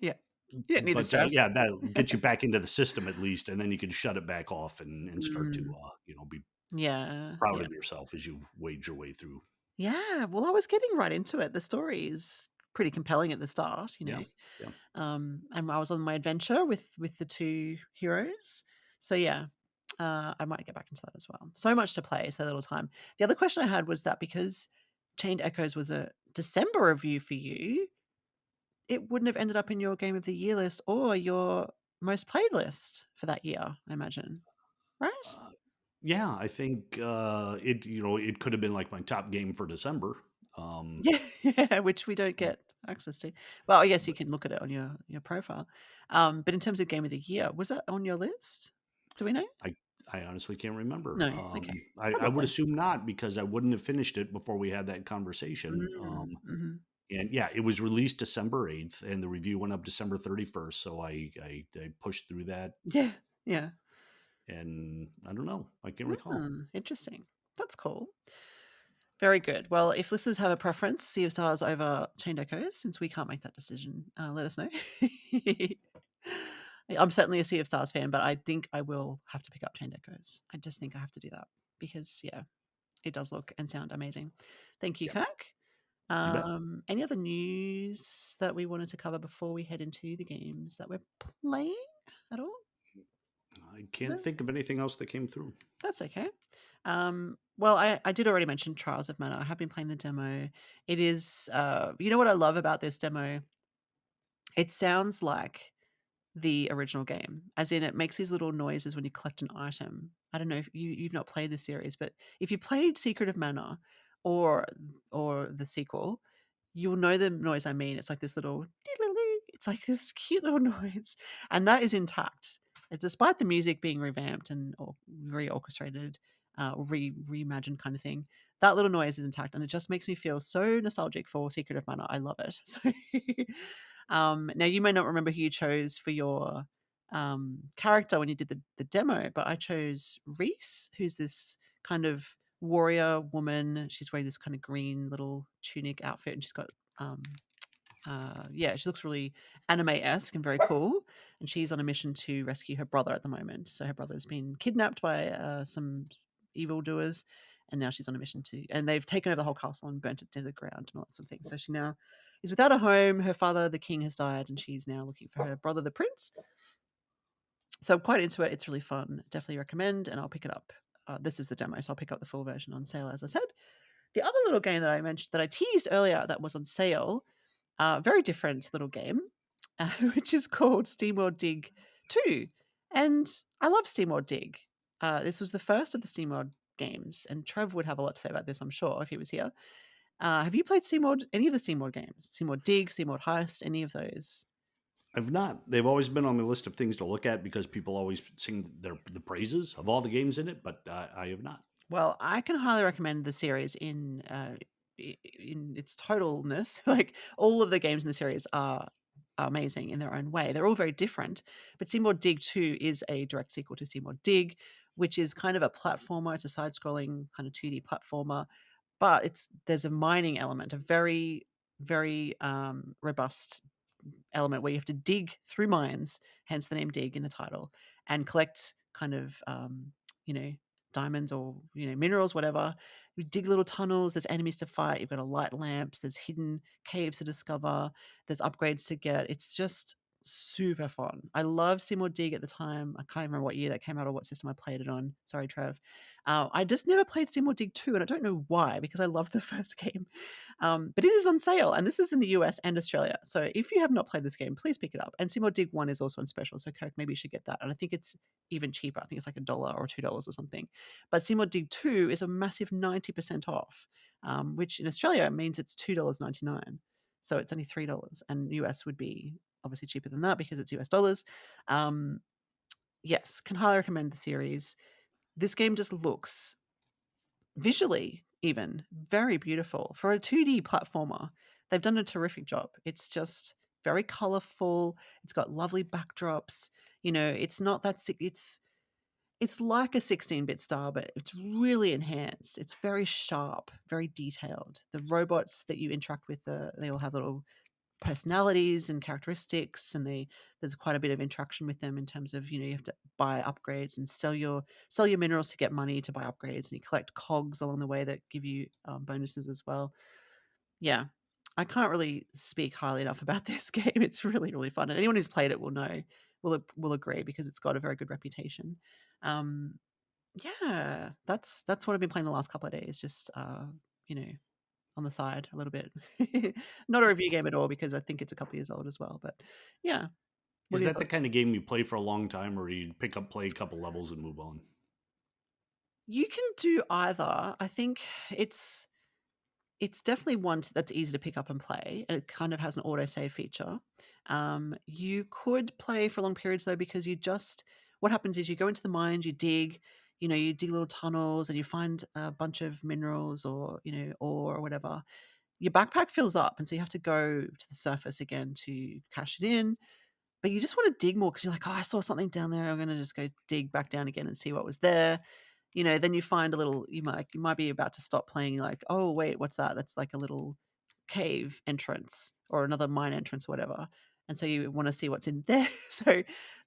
Yeah. You don't need the but, stress. yeah, that'll get you back into the system at least, and then you can shut it back off and start to, Mm. be Yeah, proud yeah. of yourself as you wade your way through. Yeah, well, I was getting right into it. The story is pretty compelling at the start, Yeah, yeah, and I was on my adventure with the 2 heroes. So, yeah, I might get back into that as well. So much to play, so little time. The other question I had was that because Chained Echoes was a December review for you, it wouldn't have ended up in your Game of the Year list or your most played list for that year, I imagine, right? uh, yeah, I think, it could have been, like, my top game for December, Yeah, yeah, which we don't get access to. Well, I guess you but can look at it on your profile. But in terms of game of the year, was that on your list? Do we know? I I honestly can't remember. No. Okay. I would Probably. assume not because I wouldn't have finished it before we had that conversation, Mhm. and yeah, it was released December 8th, and the review went up December 31st. So I pushed through that, Yeah. Yeah. and I don't know. I can't recall. Interesting. That's cool. Very good. Well, if listeners have a preference, Sea of Stars over Chained Echoes, since we can't make that decision, let us know. I'm certainly a Sea of Stars fan, but I think I will have to pick up Chained Echoes. I just think I have to do that because, yeah, it does look and sound amazing. Thank you, Yeah, Kirk. you bet. Any other news that we wanted to cover before we head into the games that we're playing at all? I can't No? think of anything else that came through. That's okay. Well, I did already mention Trials of Mana. I have been playing the demo. It is, you know what I love about this demo? It sounds like the original game, as in it makes these little noises when you collect an item. I don't know if you've not played the series, but if you played Secret of Mana or the sequel, you'll know the noise I mean. It's like this little it's like this cute little noise, and that is intact. Despite the music being revamped and or reorchestrated, or reimagined kind of thing, that little noise is intact, and it just makes me feel so nostalgic for Secret of Mana. I love it. So, now you may not remember who you chose for your character when you did the demo, but I chose Reese, who's this kind of warrior woman. She's wearing this kind of green little tunic outfit, and she's got yeah, she looks really anime-esque and very cool. And she's on a mission to rescue her brother at the moment. So her brother's been kidnapped by some evildoers, and now she's on a mission to. And they've taken over the whole castle and burnt it to the ground and all that sort of thing. So she now is without a home. Her father, the king, has died, and she's now looking for her brother, the prince. So I'm quite into it. It's really fun. Definitely recommend, and I'll pick it up. This is the demo, so I'll pick up the full version on sale, as I said. The other little game that I mentioned that I teased earlier that was on sale, very different little game, which is called SteamWorld Dig 2. And I love SteamWorld Dig. This was the first of the SteamWorld games, and Trev would have a lot to say about this, I'm sure, if he was here. Have you played Seamord, any of the Seamord games? Seamord Dig, Seamord Heist, any of those? I've not. They've always been on my list of things to look at because people always sing the praises of all the games in it, but I have not. Well, I can highly recommend the series in its totalness. Like, all of the games in the series are amazing in their own way. They're all very different, but Seymour Dig 2 is a direct sequel to Seymour Dig, which is kind of a platformer. It's a side-scrolling kind of 2D platformer, but there's a mining element, a very, very robust element where you have to dig through mines, hence the name Dig in the title, and collect kind of you know, diamonds or minerals, whatever. You dig little tunnels. There's enemies to fight. You've got to light lamps. There's hidden caves to discover. There's upgrades to get. It's just super fun. I love Seymour Dig at the time. I can't remember what year that came out or what system I played it on. Sorry, Trev. I just never played Seymour Dig 2, and I don't know why, because I loved the first game. But it is on sale, and this is in the US and Australia. So if you have not played this game, please pick it up. And Seymour Dig 1 is also on special, so Kirk, maybe you should get that. And I think it's even cheaper. I think it's like $1 or $2 or something. But Seymour Dig 2 is a massive 90% off, which in Australia means it's $2.99. So it's only $3, and US would be obviously cheaper than that because it's US dollars. Um, yes, can highly recommend the series. This game just looks visually even very beautiful for a 2D platformer. They've done a terrific job. It's just very colorful. It's got lovely backdrops. It's not that it's like a 16-bit style, but it's really enhanced. It's very sharp, very detailed. The robots that you interact with, they all have little personalities and characteristics, and there's quite a bit of interaction with them in terms of, you have to buy upgrades and sell your minerals to get money to buy upgrades, and you collect cogs along the way that give you bonuses as well. Yeah, I can't really speak highly enough about this game. It's really, really fun, and anyone who's played it will agree because it's got a very good reputation. um yeah, that's what I've been playing the last couple of days, just you know on the side a little bit. Not a review game at all because I think it's a couple years old as well, but yeah. What Is are your that the thoughts? kind of game you play for a long time, or you pick up, play a couple levels, and move on? You can do either. I think it's it's definitely that's easy to pick up and play, and it kind of has an autosave feature. You could play for long periods though, because what happens is you go into the mines, you dig little tunnels, and you find a bunch of minerals or ore or whatever. Your backpack fills up, and so you have to go to the surface again to cash it in. But you just wanna dig more because 'cause you're like, "Oh, I saw something down there. I'm gonna just go dig back down again and see what was there." Then you find a little you might be about to stop playing, you're like, "Oh, wait, what's that?" That's like a little cave entrance or another mine entrance or whatever, and so you wanna see what's in there. So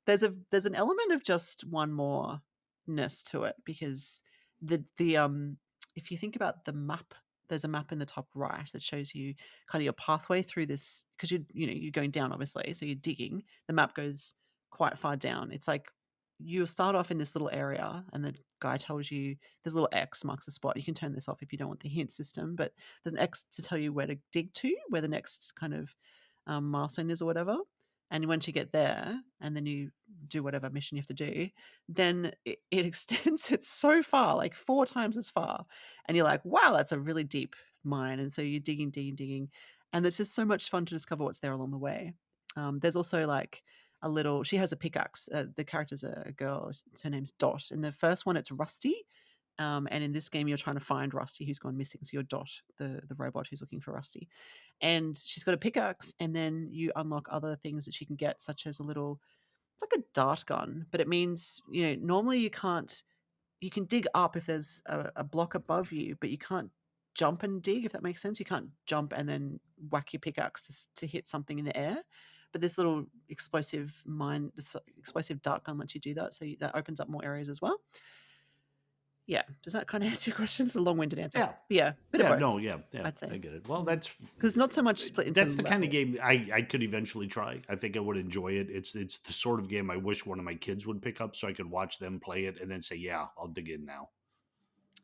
there's an element of just one more-ness to it because if you think about the map, there's a map in the top right that shows you kind of your pathway through this because you're going down, obviously, so you're digging. The map goes quite far down. It's like you start off in this little area, and the guy tells you there's a little X marks the spot. You can turn this off if you don't want the hint system, but there's an X to tell you where to dig to, where the next kind of milestone is or whatever. And once you get there, and then you do whatever mission you have to do, then it extends it so far, like 4 times as far, and you're like, wow, that's a really deep mine. And so you're digging, digging, digging, and it's just so much fun to discover what's there along the way. There's also like she has a pickaxe. The character's a girl. Her name's Dot. In the first one, it's Rusty. And in this game, you're trying to find Rusty who's gone missing. So you're Dot, the robot who's looking for Rusty. And she's got a pickaxe, and then you unlock other things that she can get, such as it's like a dart gun, but it means, normally you can dig up if there's a block above you, but you can't jump and dig, if that makes sense. You can't jump and then whack your pickaxe to hit something in the air. But this little this explosive dart gun lets you do that, so that opens up more areas as well. Yeah, does that kind of answer your question? It's a long-winded answer. Yeah. But yeah, bit of Yeah, both, no, yeah, yeah, I'd I say. get it. Well, Because not so much split into that's the kind of levels. game I could eventually try. I think I would enjoy it. It's the sort of game I wish one of my kids would pick up so I could watch them play it and then say, "Yeah, I'll dig in now."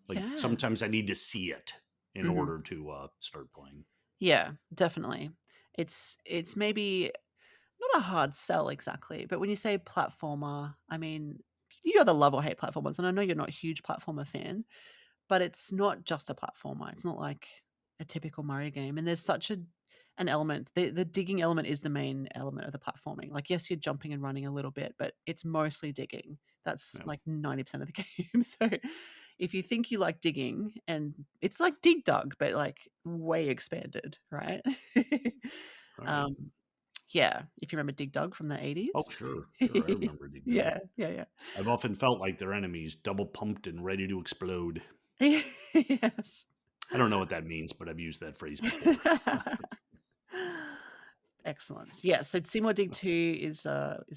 Like Yeah. sometimes I need to see it in Mhm. order to start playing. Yeah, definitely. It's maybe not a hard sell exactly, but when you say platformer, I mean, you either love or hate platformers, and I know you're not a huge platformer fan, but it's not just a platformer. It's not like a typical Mario game, and there's such an element. The digging element is the main element of the platforming. Like, yes, you're jumping and running a little bit, but it's mostly digging. That's Yeah. like 90% of the game. So if you think you like digging, and it's like Dig Dug, but like way expanded, right? All right. um, yeah, if you remember Dig Dug from the Oh, 80s. sure, sure. I remember Dig Dug. Yeah, yeah, I've often felt like their enemies double pumped and ready to explode. yeah. Yes. I don't know what that means, but I've used that phrase before. Excellent. Yeah, so Seymour Dig 2 is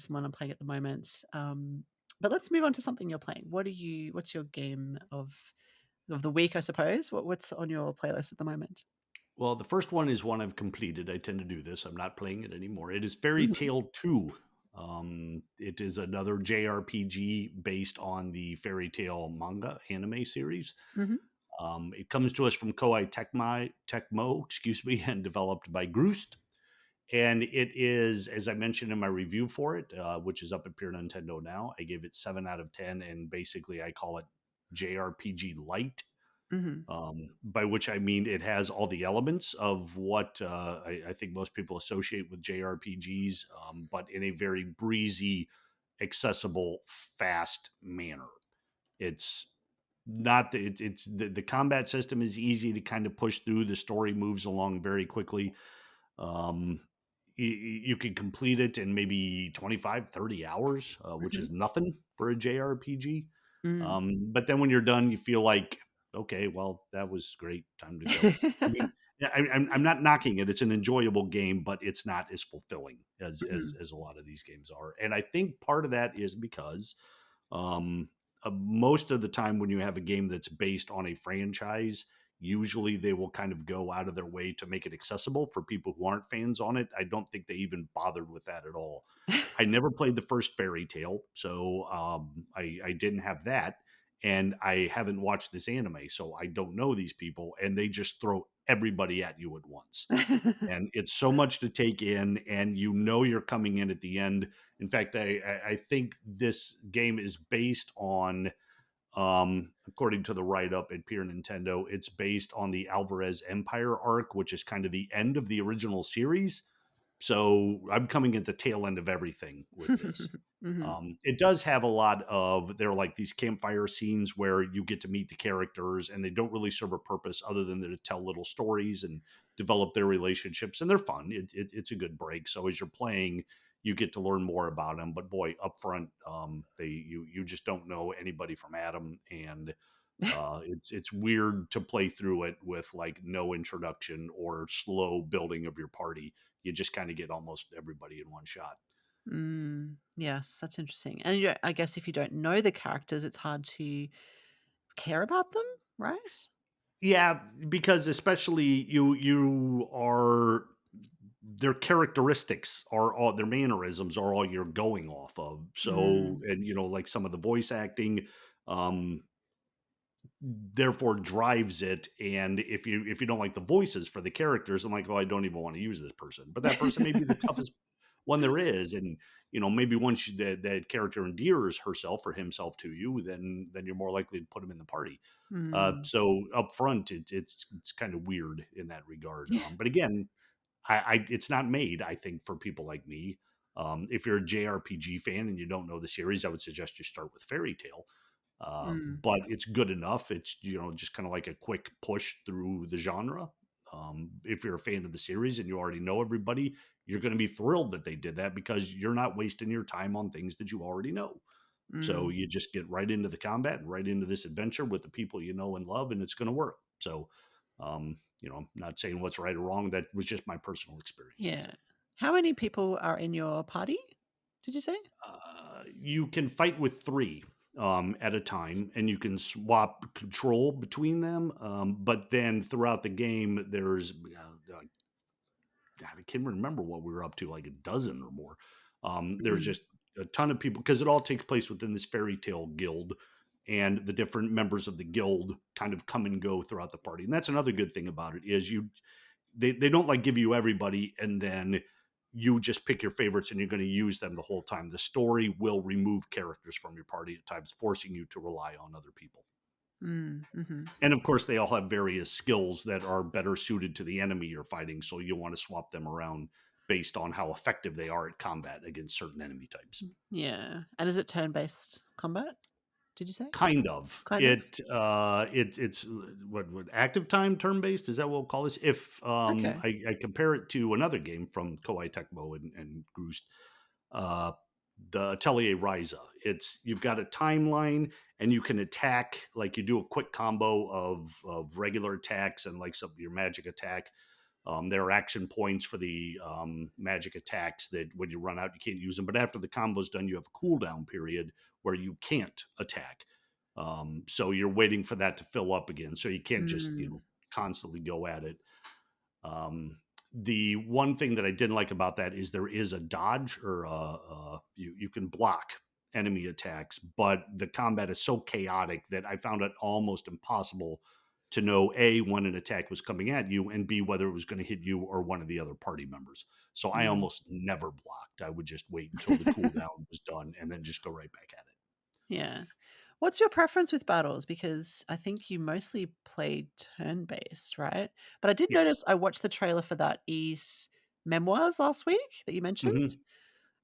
one I'm playing at the moment. But let's move on to something you're playing. What's your game of the week, I suppose? What's on your playlist at the moment? Well, the first one is one I've completed. I tend to do this. I'm not playing it anymore. It is Fairy Mhm, Tale 2. It is another JRPG based on the Fairy Tale manga anime series. mhm, It comes to us from Koei Tecmo, excuse me, and developed by Groost. And it is, as I mentioned in my review for it, which is up at Pure Nintendo now, I gave it 7 out of 10. And basically, I call it JRPG Light, mhm. by which I mean it has all the elements of what I think most people associate with JRPGs, but in a very breezy, accessible, fast manner. It's not the, it's the combat system is easy to kind of push through. The story moves along very quickly. Um, you can complete it in maybe 25, 30 hours, which Mhm. is nothing for a JRPG. Mm. But then when you're done, you feel like, okay, well, that was great. Time to go. I mean, yeah, I'm not knocking it. It's an enjoyable game, but it's not as fulfilling Mm. as a lot of these games are. And I think part of that is because um, most of the time when you have a game that's based on a franchise, usually they will kind of go out of their way to make it accessible for people who aren't fans on it. I don't think they even bothered with that at all. I never played the first Fairy Tale, so I didn't have that, and I haven't watched this anime, so I don't know these people, and they just throw everybody at you at once, and it's so much to take in, and you know you're coming in at the end. In fact, I think this game is based on, according to the write up at Pure Nintendo, it's based on the Alvarez Empire arc, which is kind of the end of the original series. So I'm coming at the tail end of everything with this. Mhm. It does have a lot of, there are like these campfire scenes where you get to meet the characters and they don't really serve a purpose other than to tell little stories and develop their relationships, and they're fun. It's a good break. So as you're playing, you get to learn more about them. But boy, up front, you just don't know anybody from Adam, and it's weird to play through it with like no introduction or slow building of your party. You just kind of get almost everybody in one shot. Mm. Yes, that's interesting. And I guess if you don't know the characters, it's hard to care about them, right? Yeah, because especially you are, their characteristics are all, their mannerisms are all you're going off of. So, Mm. and like some of the voice acting, um therefore drives it. And if you don't like the voices for the characters, I'm like, oh, I don't even want to use this person, but that person may be the toughest one there is. And maybe once that character endears herself or himself to you, then you're more likely to put him in the party. Mm. So up front, it's kind of weird in that regard. But again, I it's not made, I think, for people like me. If you're a JRPG fan and you don't know the series, I would suggest you start with Fairy Tale. Mm. But it's good enough. It's just kind of like a quick push through the genre. If you're a fan of the series and you already know everybody, you're going to be thrilled that they did that because you're not wasting your time on things that you already know. So Mm. you just get right into the combat and right into this adventure with the people you know and love, and it's going to work. So, I'm not saying what's right or wrong. That was just my personal experience with Yeah. it. How many people are in your party? Did you say? You can fight with three at a time, and you can swap control between them. But then throughout the game, there's I can't remember what we were up to, like a dozen or more. There's Mm. just a ton of people because it all takes place within this fairy tale guild, and the different members of the guild kind of come and go throughout the party. And that's another good thing about it is they don't like give you everybody and then you just pick your favorites and you're going to use them the whole time. The story will remove characters from your party at times, forcing you to rely on other people. Mm-hmm. And of course, they all have various skills that are better suited to the enemy you're fighting. So you'll want to swap them around based on how effective they are at combat against certain enemy types. Yeah. And is it turn-based combat? Did you say? Kind of. Kind of? It's what active time turn based, is that what we'll call this? If Okay. I compare it to another game from Koei Tecmo and Groost, uh, the Atelier Ryza. It's you've got a timeline and you can attack, like you do a quick combo of regular attacks and like some of your magic attack. There are action points for the magic attacks that when you run out, you can't use them. But after the combo's done, you have a cooldown period where you can't attack. So you're waiting for that to fill up again. So you can't just, Mm. constantly go at it. Um, the one thing that I didn't like about that is there is a dodge or you can block enemy attacks, but the combat is so chaotic that I found it almost impossible to know A, when an attack was coming at you, and B, whether it was going to hit you or one of the other party members. So I Mm. almost never blocked. I would just wait until the cooldown was done and then just go right back at it. Yeah. What's your preference with battles? Because I think you mostly played turn-based, right? But I did Yes. notice I watched the trailer for that Ys Memoirs last week that you mentioned, Hmm.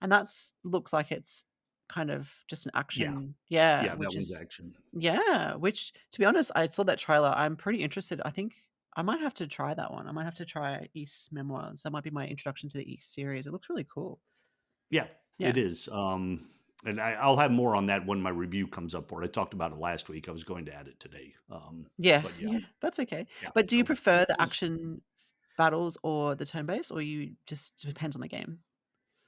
and that's looks like it's kind of just an Yeah. action, yeah, Yeah. That which one's is action. yeah, which to be honest, I saw that trailer. I'm pretty interested. I think I might have to try that one. I might have to try Ys Memoirs. That might be my introduction to the Ys series. It looks really cool. Yeah, it Yeah. is. And I'll have more on that when my review comes up for it. I talked about it last week. I was going to add it today. Yeah, But yeah, yeah, that's okay. yeah. But do you So prefer the those, action battles or the turn-based, or you just depends on the game?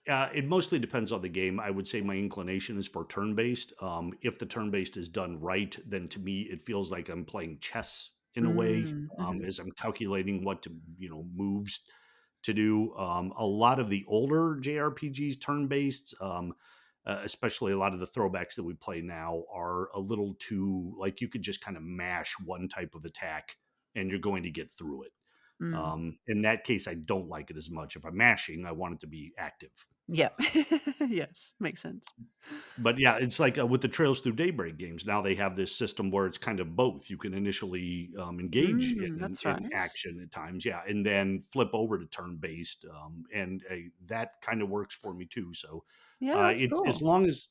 it mostly depends on the game. I would say my inclination is for turn based. If the turn based is done right, then to me it feels like I'm playing chess in a way, Mm, mhm, as I'm calculating what to moves to do. A lot of the older JRPGs turn based. Especially a lot of the throwbacks that we play now are a little too like you could just kind of mash one type of attack and you're going to get through it. mm. In that case, I don't like it as much. If I'm mashing, I want it to be active. Yep. Yes, makes sense. But yeah, it's like with the Trails Through Daybreak games. Now they have this system where it's kind of both. You can initially engage That's in right. action at times, yeah, and then flip over to turn based, and that kind of works for me too. So Yeah, that's it as cool. long as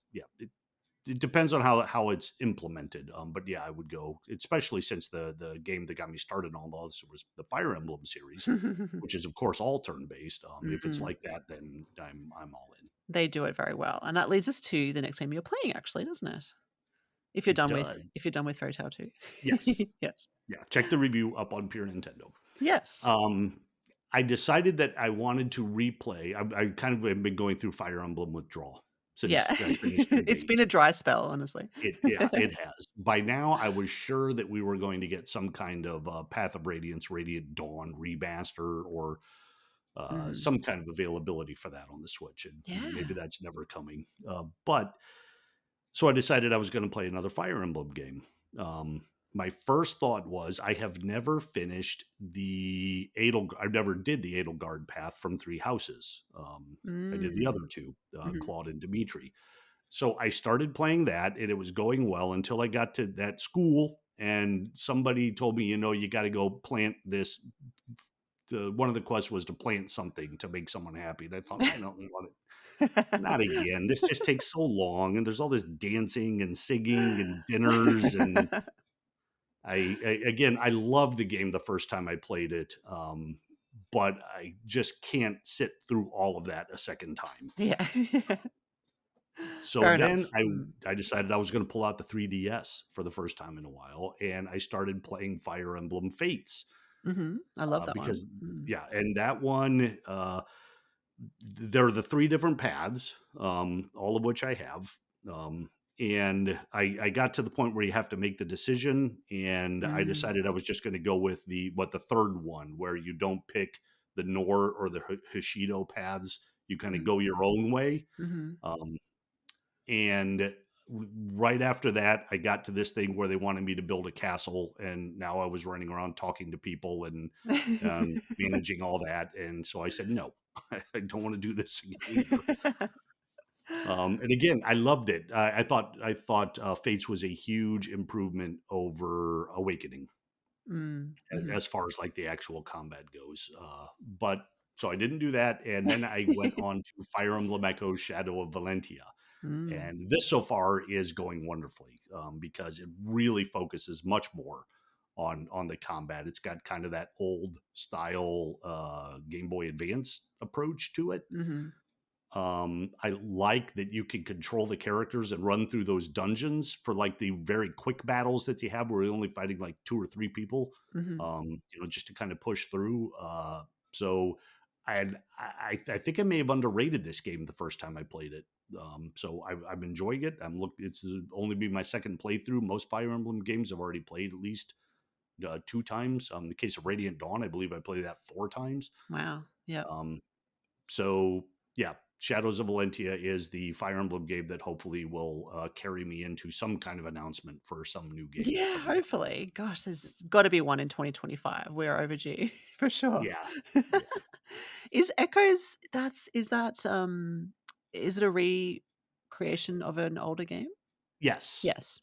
it depends on how it's implemented. But yeah, I would go, especially since the game that got me started on all this was the Fire Emblem series, which is of course all turn based. If it's Mhm. like that, then I'm all in. They do it very well, and that leads us to the next game you're playing actually, doesn't it? It does. If you're done with Fairy Tail 2. Yes. Yes. Yeah. Check the review up on Pure Nintendo. Yes. Um, I decided that I wanted to replay. I kind of have been going through Fire Emblem withdrawal Yeah. since I finished It's been Engage. a dry spell, honestly. Yeah, it has. By now, I was sure that we were going to get some kind of Path of Radiance, Radiant Dawn remaster, or Mm. some kind of availability for that on the Switch, and maybe Yeah. that's never coming. But so I decided I was going to play another Fire Emblem game. My first thought was I have never finished the I never did the Edelgard path from Three Houses. I did the Mm. other two, Mhm. Claude and Dimitri. So I started playing that, and it was going well until I got to that school, and somebody told me, you got to go plant this. One of the quests was to plant something to make someone happy, and I thought I don't want it. Not again. This just takes so long, and there's all this dancing and singing and dinners, and again, I loved the game the first time I played it, but I just can't sit through all of that a second time. Yeah. So Fair then enough. Mm. I decided I was going to pull out the 3DS for the first time in a while, and I started playing Fire Emblem Fates Mhm. I love that one. because Mm. yeah, and that one there are the three different paths, all of which I have. Um, and I got to the point where you have to make the decision, and I Mm. decided I was just going to go with the third one, where you don't pick the Nor or the Hoshido paths. You kind of Mm. go your own way. Mhm. Um, and right after that, I got to this thing where they wanted me to build a castle, and now I was running around talking to people and managing all that. And so I said, no, I don't want to do this again either. And again, I loved it. I thought Fates was a huge improvement over Awakening Mm, mhm. as far as like the actual combat goes. But so I didn't do that, and then I went on to Fire Emblem Echoes: Shadow of Valentia, Mm, and this so far is going wonderfully because it really focuses much more on the combat. It's got kind of that old style Game Boy Advance approach to it. mhm, I like that you can control the characters and run through those dungeons for like the very quick battles that you have where you're only fighting like 2 or 3 people, mhm. just to kind of push through. So I think I may have underrated this game the first time I played it. So I'm enjoying it. It's only be my second playthrough. Most Fire Emblem games I've already played at least 2 times. In the case of Radiant Dawn, I believe I played that 4 times. Wow. Yep. Um, so yeah, Shadows of Valentia is the Fire Emblem game that hopefully will carry me into some kind of announcement for some new game Yeah, coming up. hopefully. Gosh, there's gotta be one in 2025. We're overdue for sure. Yeah, yeah, Is Echoes is that, is it a recreation of an older game? yes, Yes,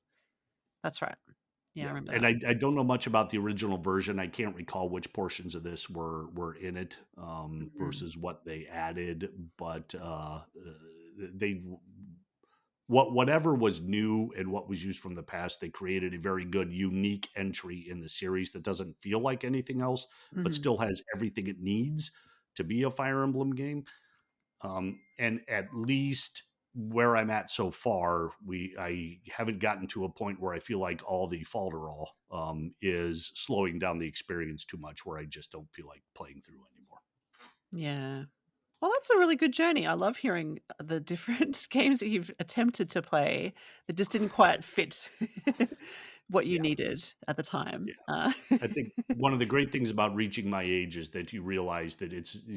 that's right. Yeah, I yeah. remember And that. I don't know much about the original version. I can't recall which portions of this were in it Mhm, versus what they added, but they whatever was new and what was used from the past, they created a very good, unique entry in the series that doesn't feel like anything else, but mhm. still has everything it needs to be a Fire Emblem game. And at least where I'm at so far, I haven't gotten to a point where I feel like all the falderall is slowing down the experience too much, where I just don't feel like playing through anymore. Yeah. Well, that's a really good journey. I love hearing the different games that you've attempted to play that just didn't quite fit what you Yeah, needed at the yeah. time. I think one of the great things about reaching my age is that you realize that it's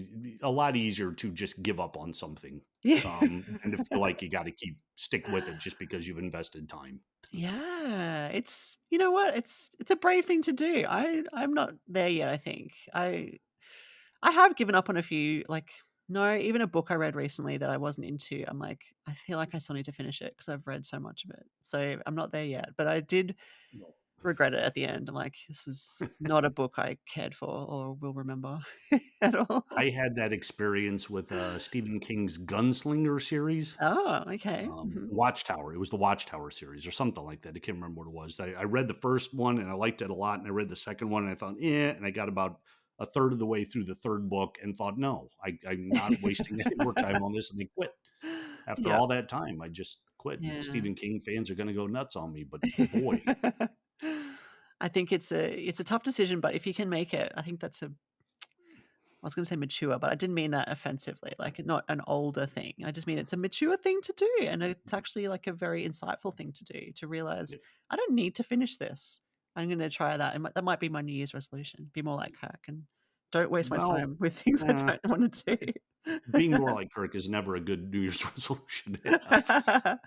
a lot easier to just give up on something Yeah. and to feel like you got to keep stick with it just because you've invested time. Yeah, it's you know what? It's a brave thing to do. I'm not there yet, I think. I have given up on a few like no, even a book I read recently that I wasn't into. I'm like, I feel like I still need to finish it because I've read so much of it. So I'm not there yet, but I did No. regret it at the end. I'm like, this is not a book I cared for or will remember at all. I had that experience with Stephen King's Gunslinger series. Oh, okay. Mhm. Watchtower. It was the Watchtower series or something like that. I can't remember what it was. I read the first one and I liked it a lot, and I read the second one and I thought, and I got about a third of the way through the third book and thought, no, I'm not wasting any more time on this, and I quit. After Yeah, all that time, I just quit. And the yeah. Stephen King fans are going to go nuts on me, but boy, I think it's a tough decision, but if you can make it, I think that's a I was gonna say mature, but I didn't mean that offensively, like, not an older thing. I just mean it's a mature thing to do, and it's actually, like, a very insightful thing to do, to realize, "I don't need to finish this. I'm gonna try that." That might be my New Year's resolution, be more like Kirk and don't waste my well, time with things I eh, don't wanna do. being more like Kirk is never a good New Year's resolution to have.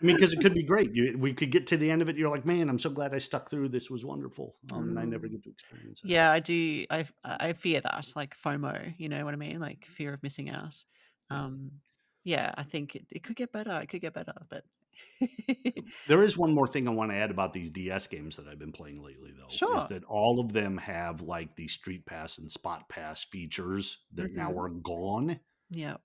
I mean, because it could be great. We could get to the end of it. You're like, man, I'm so glad I stuck through. This was wonderful. And I never Mm. get to experience it. Yeah, I do. I fear that, like FOMO, you know what I mean? Like fear of missing out. Yeah. Um, yeah, I think it could get better. It could get better, but There is one more thing I want to add about these DS games that I've been playing lately, though, is sure. that all of them have like the Street Pass and Spot Pass features that now Mhm. are gone. Yeah.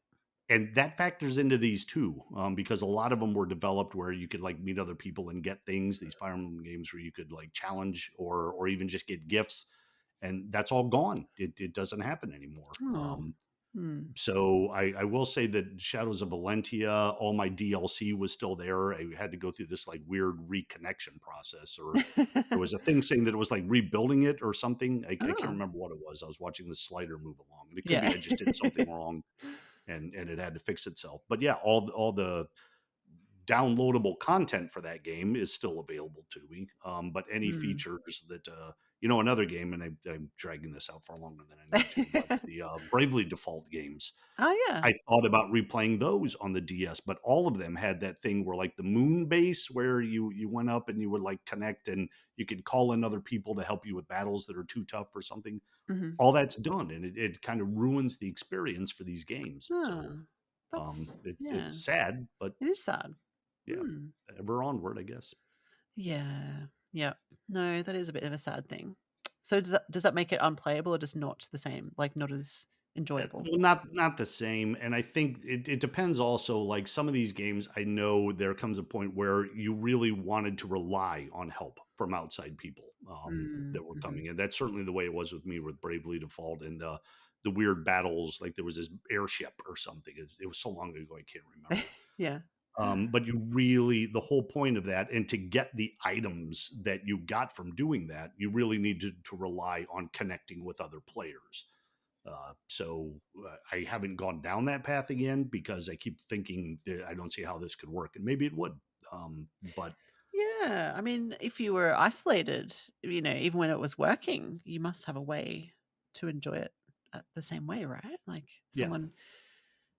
And that factors into these too, because a lot of them were developed where you could like meet other people and get things. These Fire Emblem games where you could like challenge or even just get gifts, and that's all gone. It doesn't happen anymore. Oh. Hmm. So I will say that Shadows of Valentia, all my DLC was still there. I had to go through this like weird reconnection process, or there was a thing saying that it was like rebuilding it or something. I can't Oh, remember what it was. I was watching the slider move along, and it could be yeah. I just did something wrong and it had to fix itself. But yeah, all the downloadable content for that game is still available to me. But any Mm. features that, another game, and I'm dragging this out far longer than I need to, but the Bravely Default games, Oh, yeah. I thought about replaying those on the DS, but all of them had that thing where like the moon base where you went up and you would like connect and you could call in other people to help you with battles that are too tough or something. Mhm. All that's done, and it kind of ruins the experience for these games. So Oh, that's yeah, it's sad, but it is sad. yeah, Hmm. ever onward, I guess. Yeah. Yeah. No, that is a bit of a sad thing. So does that make it unplayable or just not the same? Like, not as enjoyable? Well, not the same, and I think it depends also, like, some of these games, I know there comes a point where you really wanted to rely on help from outside people, Mm, that were mhm. coming in. That's certainly the way it was with me with Bravely Default and the weird battles, like, there was this airship or something. It was so long ago, I can't remember. Yeah. But you really the whole point of that, and to get the items that you got from doing that, you really need to rely on connecting with other players. I haven't gone down that path again because I keep thinking that I don't see how this could work, and maybe it would. But Yeah, I mean, if you were isolated, even when it was working, you must have a way to enjoy it the same way, right? Like yeah,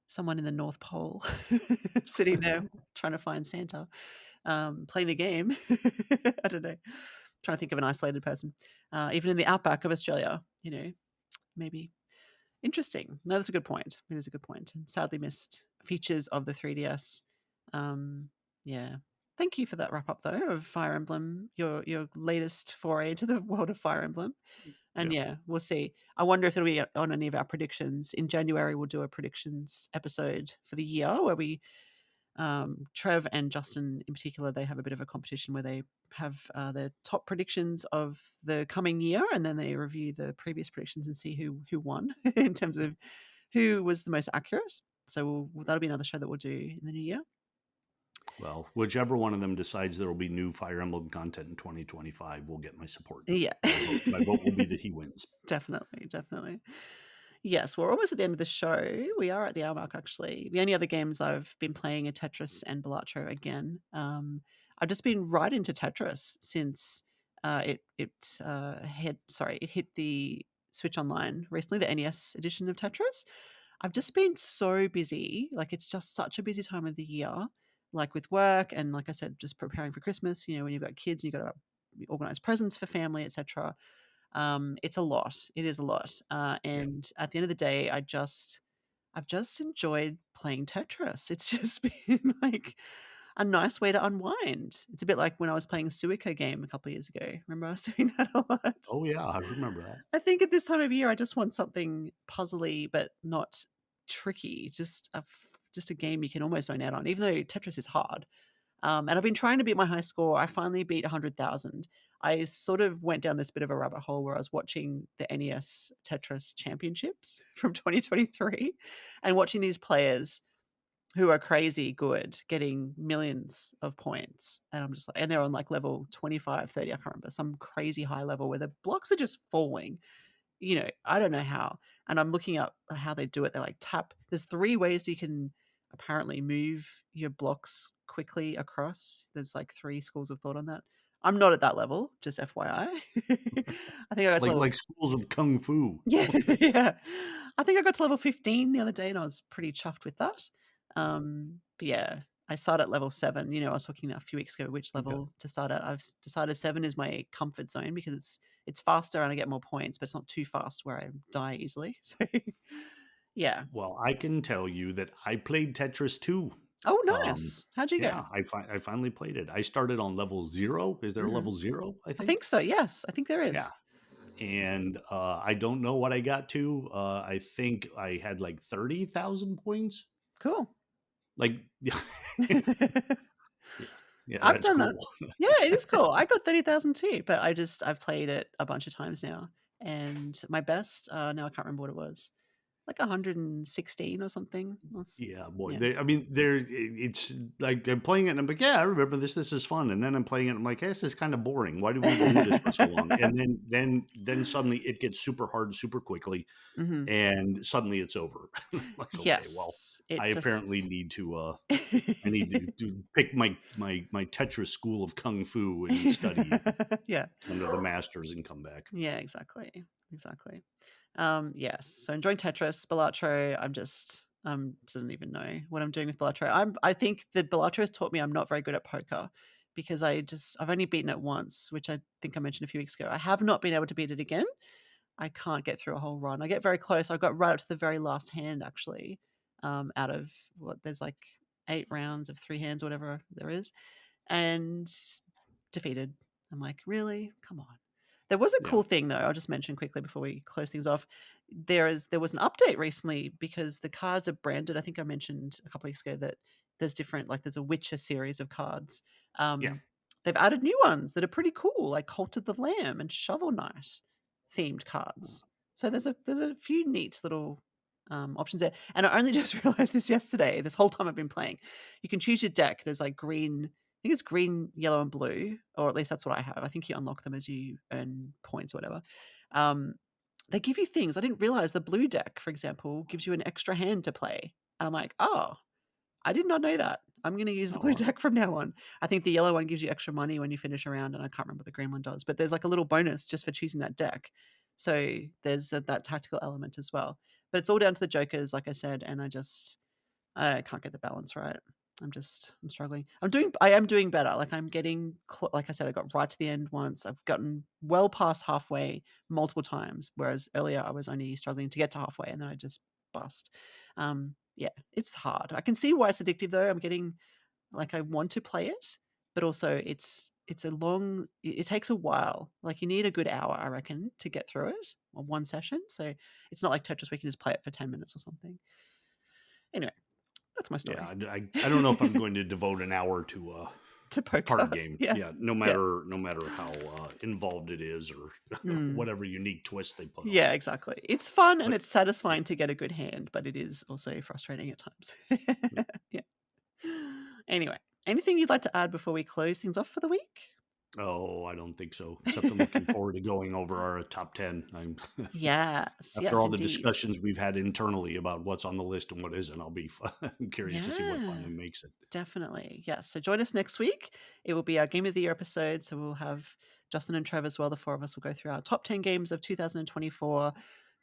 someone in the North Pole sitting there trying to find Santa, playing the game. I don't know. Trying to think of an isolated person. Even in the outback of Australia, maybe. Interesting. No, that's a good point. It is a good point. And sadly missed features of the 3DS. Yeah. Thank you for that wrap up though of Fire Emblem, your latest foray to the world of Fire Emblem. And yeah. yeah, we'll see. I wonder if it'll be on any of our predictions. In January, we'll do a predictions episode for the year where we Trev and Justin in particular, they have a bit of a competition where they have their top predictions of the coming year, and then they review the previous predictions and see who won in terms of who was the most accurate. So that'll be another show that we'll do in the new year. Well, whichever one of them decides there will be new Fire Emblem content in 2025 will get my support. Yeah, My vote will be that he wins. definitely, definitely. Yes, we're almost at the end of the show. We are at the hour mark, actually. The only other games I've been playing are Tetris and Balatro again. I've just been right into Tetris since it hit the Switch Online recently, the NES edition of Tetris. I've just been so busy. Like, it's just such a busy time of the year, like with work and, like I said, just preparing for Christmas. When you've got kids and you've got to organize presents for family, etc. It's a lot. It is a lot. Yeah. And at the end of the day, I've just enjoyed playing Tetris. It's just been like a nice way to unwind. It's a bit like when I was playing a Suico game a couple of years ago. Remember I was doing that a lot? Oh yeah, I remember that. I think at this time of year, I just want something puzzly but not tricky. Just a game you can almost zone out on, even though Tetris is hard. And I've been trying to beat my high score. I finally beat 100,000. I sort of went down this bit of a rabbit hole where I was watching the NES Tetris Championships from 2023 and watching these players who are crazy good getting millions of points. And I'm just like, and they're on like level 25, 30, I can't remember, some crazy high level where the blocks are just falling. I don't know how. And I'm looking up how they do it. They like tap. There's 3 ways you can apparently move your blocks quickly across. There's like 3 schools of thought on that. I'm not at that level, just FYI. I think I got to Like level schools of kung fu. yeah, yeah. I think I got to level 15 the other day and I was pretty chuffed with that. But yeah, I started at level 7. I was talking a few weeks ago which Okay. level to start at. I've decided 7 is my comfort zone because it's faster and I get more points, but it's not too fast where I die easily. So yeah. Well, I can tell you that I played Tetris too. Oh, Um, nice. How'd you go? yeah, I finally played it. I started on level 0. Is there a Mhm. level 0, I I think think? so. Yes, I think there Yeah. is. And I don't know what I got to. I think I had like 30,000 points. Cool. Like yeah. Yeah. Yeah, I've that's done cool. that. Yeah, it is cool. I got 30,000 too, but I've played it a bunch of times now, and my best, now I can't remember what it was, like 116 or something. Yeah, boy. Yeah. I mean, it's like I'm playing it and I'm like, yeah, I remember this. This is fun. And then I'm playing it. And I'm like, this is kind of boring. Why do we do this for so long? And then suddenly it gets super hard super quickly, Mhm. and suddenly it's over. Like, okay, well, Yes. It I just apparently need to. I need to pick my Tetris school of kung fu and study Yeah. under the masters and come back. Yeah, exactly. Exactly. Yes. So enjoying Tetris, Balatro. Didn't even know what I'm doing with Balatro. I think that Balatro has taught me I'm not very good at poker because I've only beaten it once, which I think I mentioned a few weeks ago. I have not been able to beat it again. I can't get through a whole run. I get very close. I got right up to the very last hand actually. Out of what there's like 8 rounds of 3 hands, whatever there is, and defeated. I'm like, really? Come on. There was a Yeah, cool thing though. I'll just mention quickly before we close things off. There was an update recently because the cards are branded. I think I mentioned a couple weeks ago that there's different, like there's a Witcher series of cards. yeah. Um, they've added new ones that are pretty cool, like Cult of the Lamb and Shovel Knight themed cards. So there's a few neat little options there. And I only just realized this yesterday. This whole time I've been playing, you can choose your deck. There's like green, I think it's green, yellow, and blue, or at least that's what I have. I think you unlock them as you earn points or whatever. Um, they give you things. I didn't realize the blue deck, for example, gives you an extra hand to play. And I'm like, oh, I did not know that. I'm going to use the Oh, blue wow. deck from now on. I think the yellow one gives you extra money when you finish a round, and I can't remember what the green one does. But there's like a little bonus just for choosing that deck. So there's that tactical element as well. But it's all down to the jokers, like I said, and I can't get the balance right. I'm struggling. I am doing better. Like I'm getting, like I said, I got right to the end once. I've gotten well past halfway multiple times, whereas earlier I was only struggling to get to halfway and then I just bust. Yeah, it's hard. I can see why it's addictive though. I'm getting like I want to play it, but also it's a long. It takes a while. Like you need a good hour, I reckon, to get through it on one session. So it's not like Tetris where you can just play it for 10 minutes or something. Anyway, that's my Yeah, story. I don't know if I'm going to devote an hour to a To poker. card game. Yeah. Yeah, Yeah. no matter how involved it is or Mm. whatever unique twist they put on Yeah, it. exactly. It's fun and But it's satisfying to get a good hand, but it is also frustrating at times. Yeah. Anyway, anything you'd like to add before we close things off for the week? oh, I don't think so. Except I'm looking forward to going over our top 10. I'm Yes, after yes, all the indeed. discussions we've had internally about what's on the list and what isn't. I'm curious to see what Yeah, finally makes it. definitely. Yes. So join us next week. It will be our Game of the Year episode. So we'll have Justin and Trev as well. The four of us will go through our top 10 games of 2024.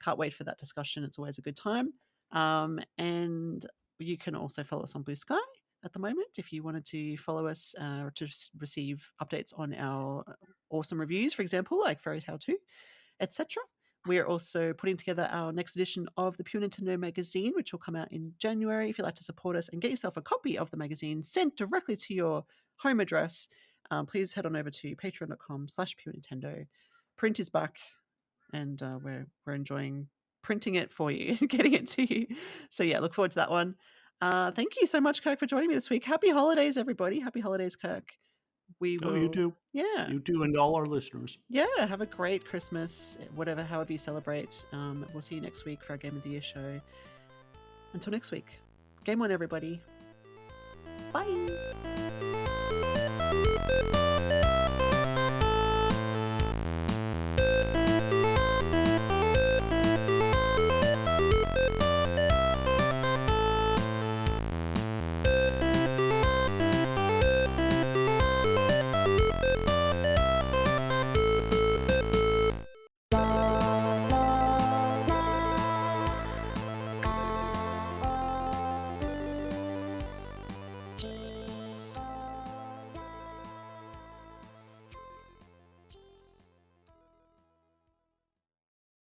Can't wait for that discussion. It's always a good time. And you can also follow us on Blue Sky at the moment if you wanted to follow us to receive updates on our awesome reviews, for example, like Fairy Tale 2, etc. We're also putting together our next edition of the Pure Nintendo magazine, which will come out in January. If you'd like to support us and get yourself a copy of the magazine sent directly to your home address, please head on over to patreon.com/Pure Nintendo. Print is back, and we're enjoying printing it for you and getting it to you. So yeah, look forward to that one. Thank you so much, Kirk, for joining me this week. Happy holidays, everybody. Happy holidays, Kirk. We Oh, you will, too. yeah. You too, and all our listeners. Yeah, have a great Christmas, however you celebrate. We'll see you next week for our Game of the Year show. Until next week, game on, everybody. Bye.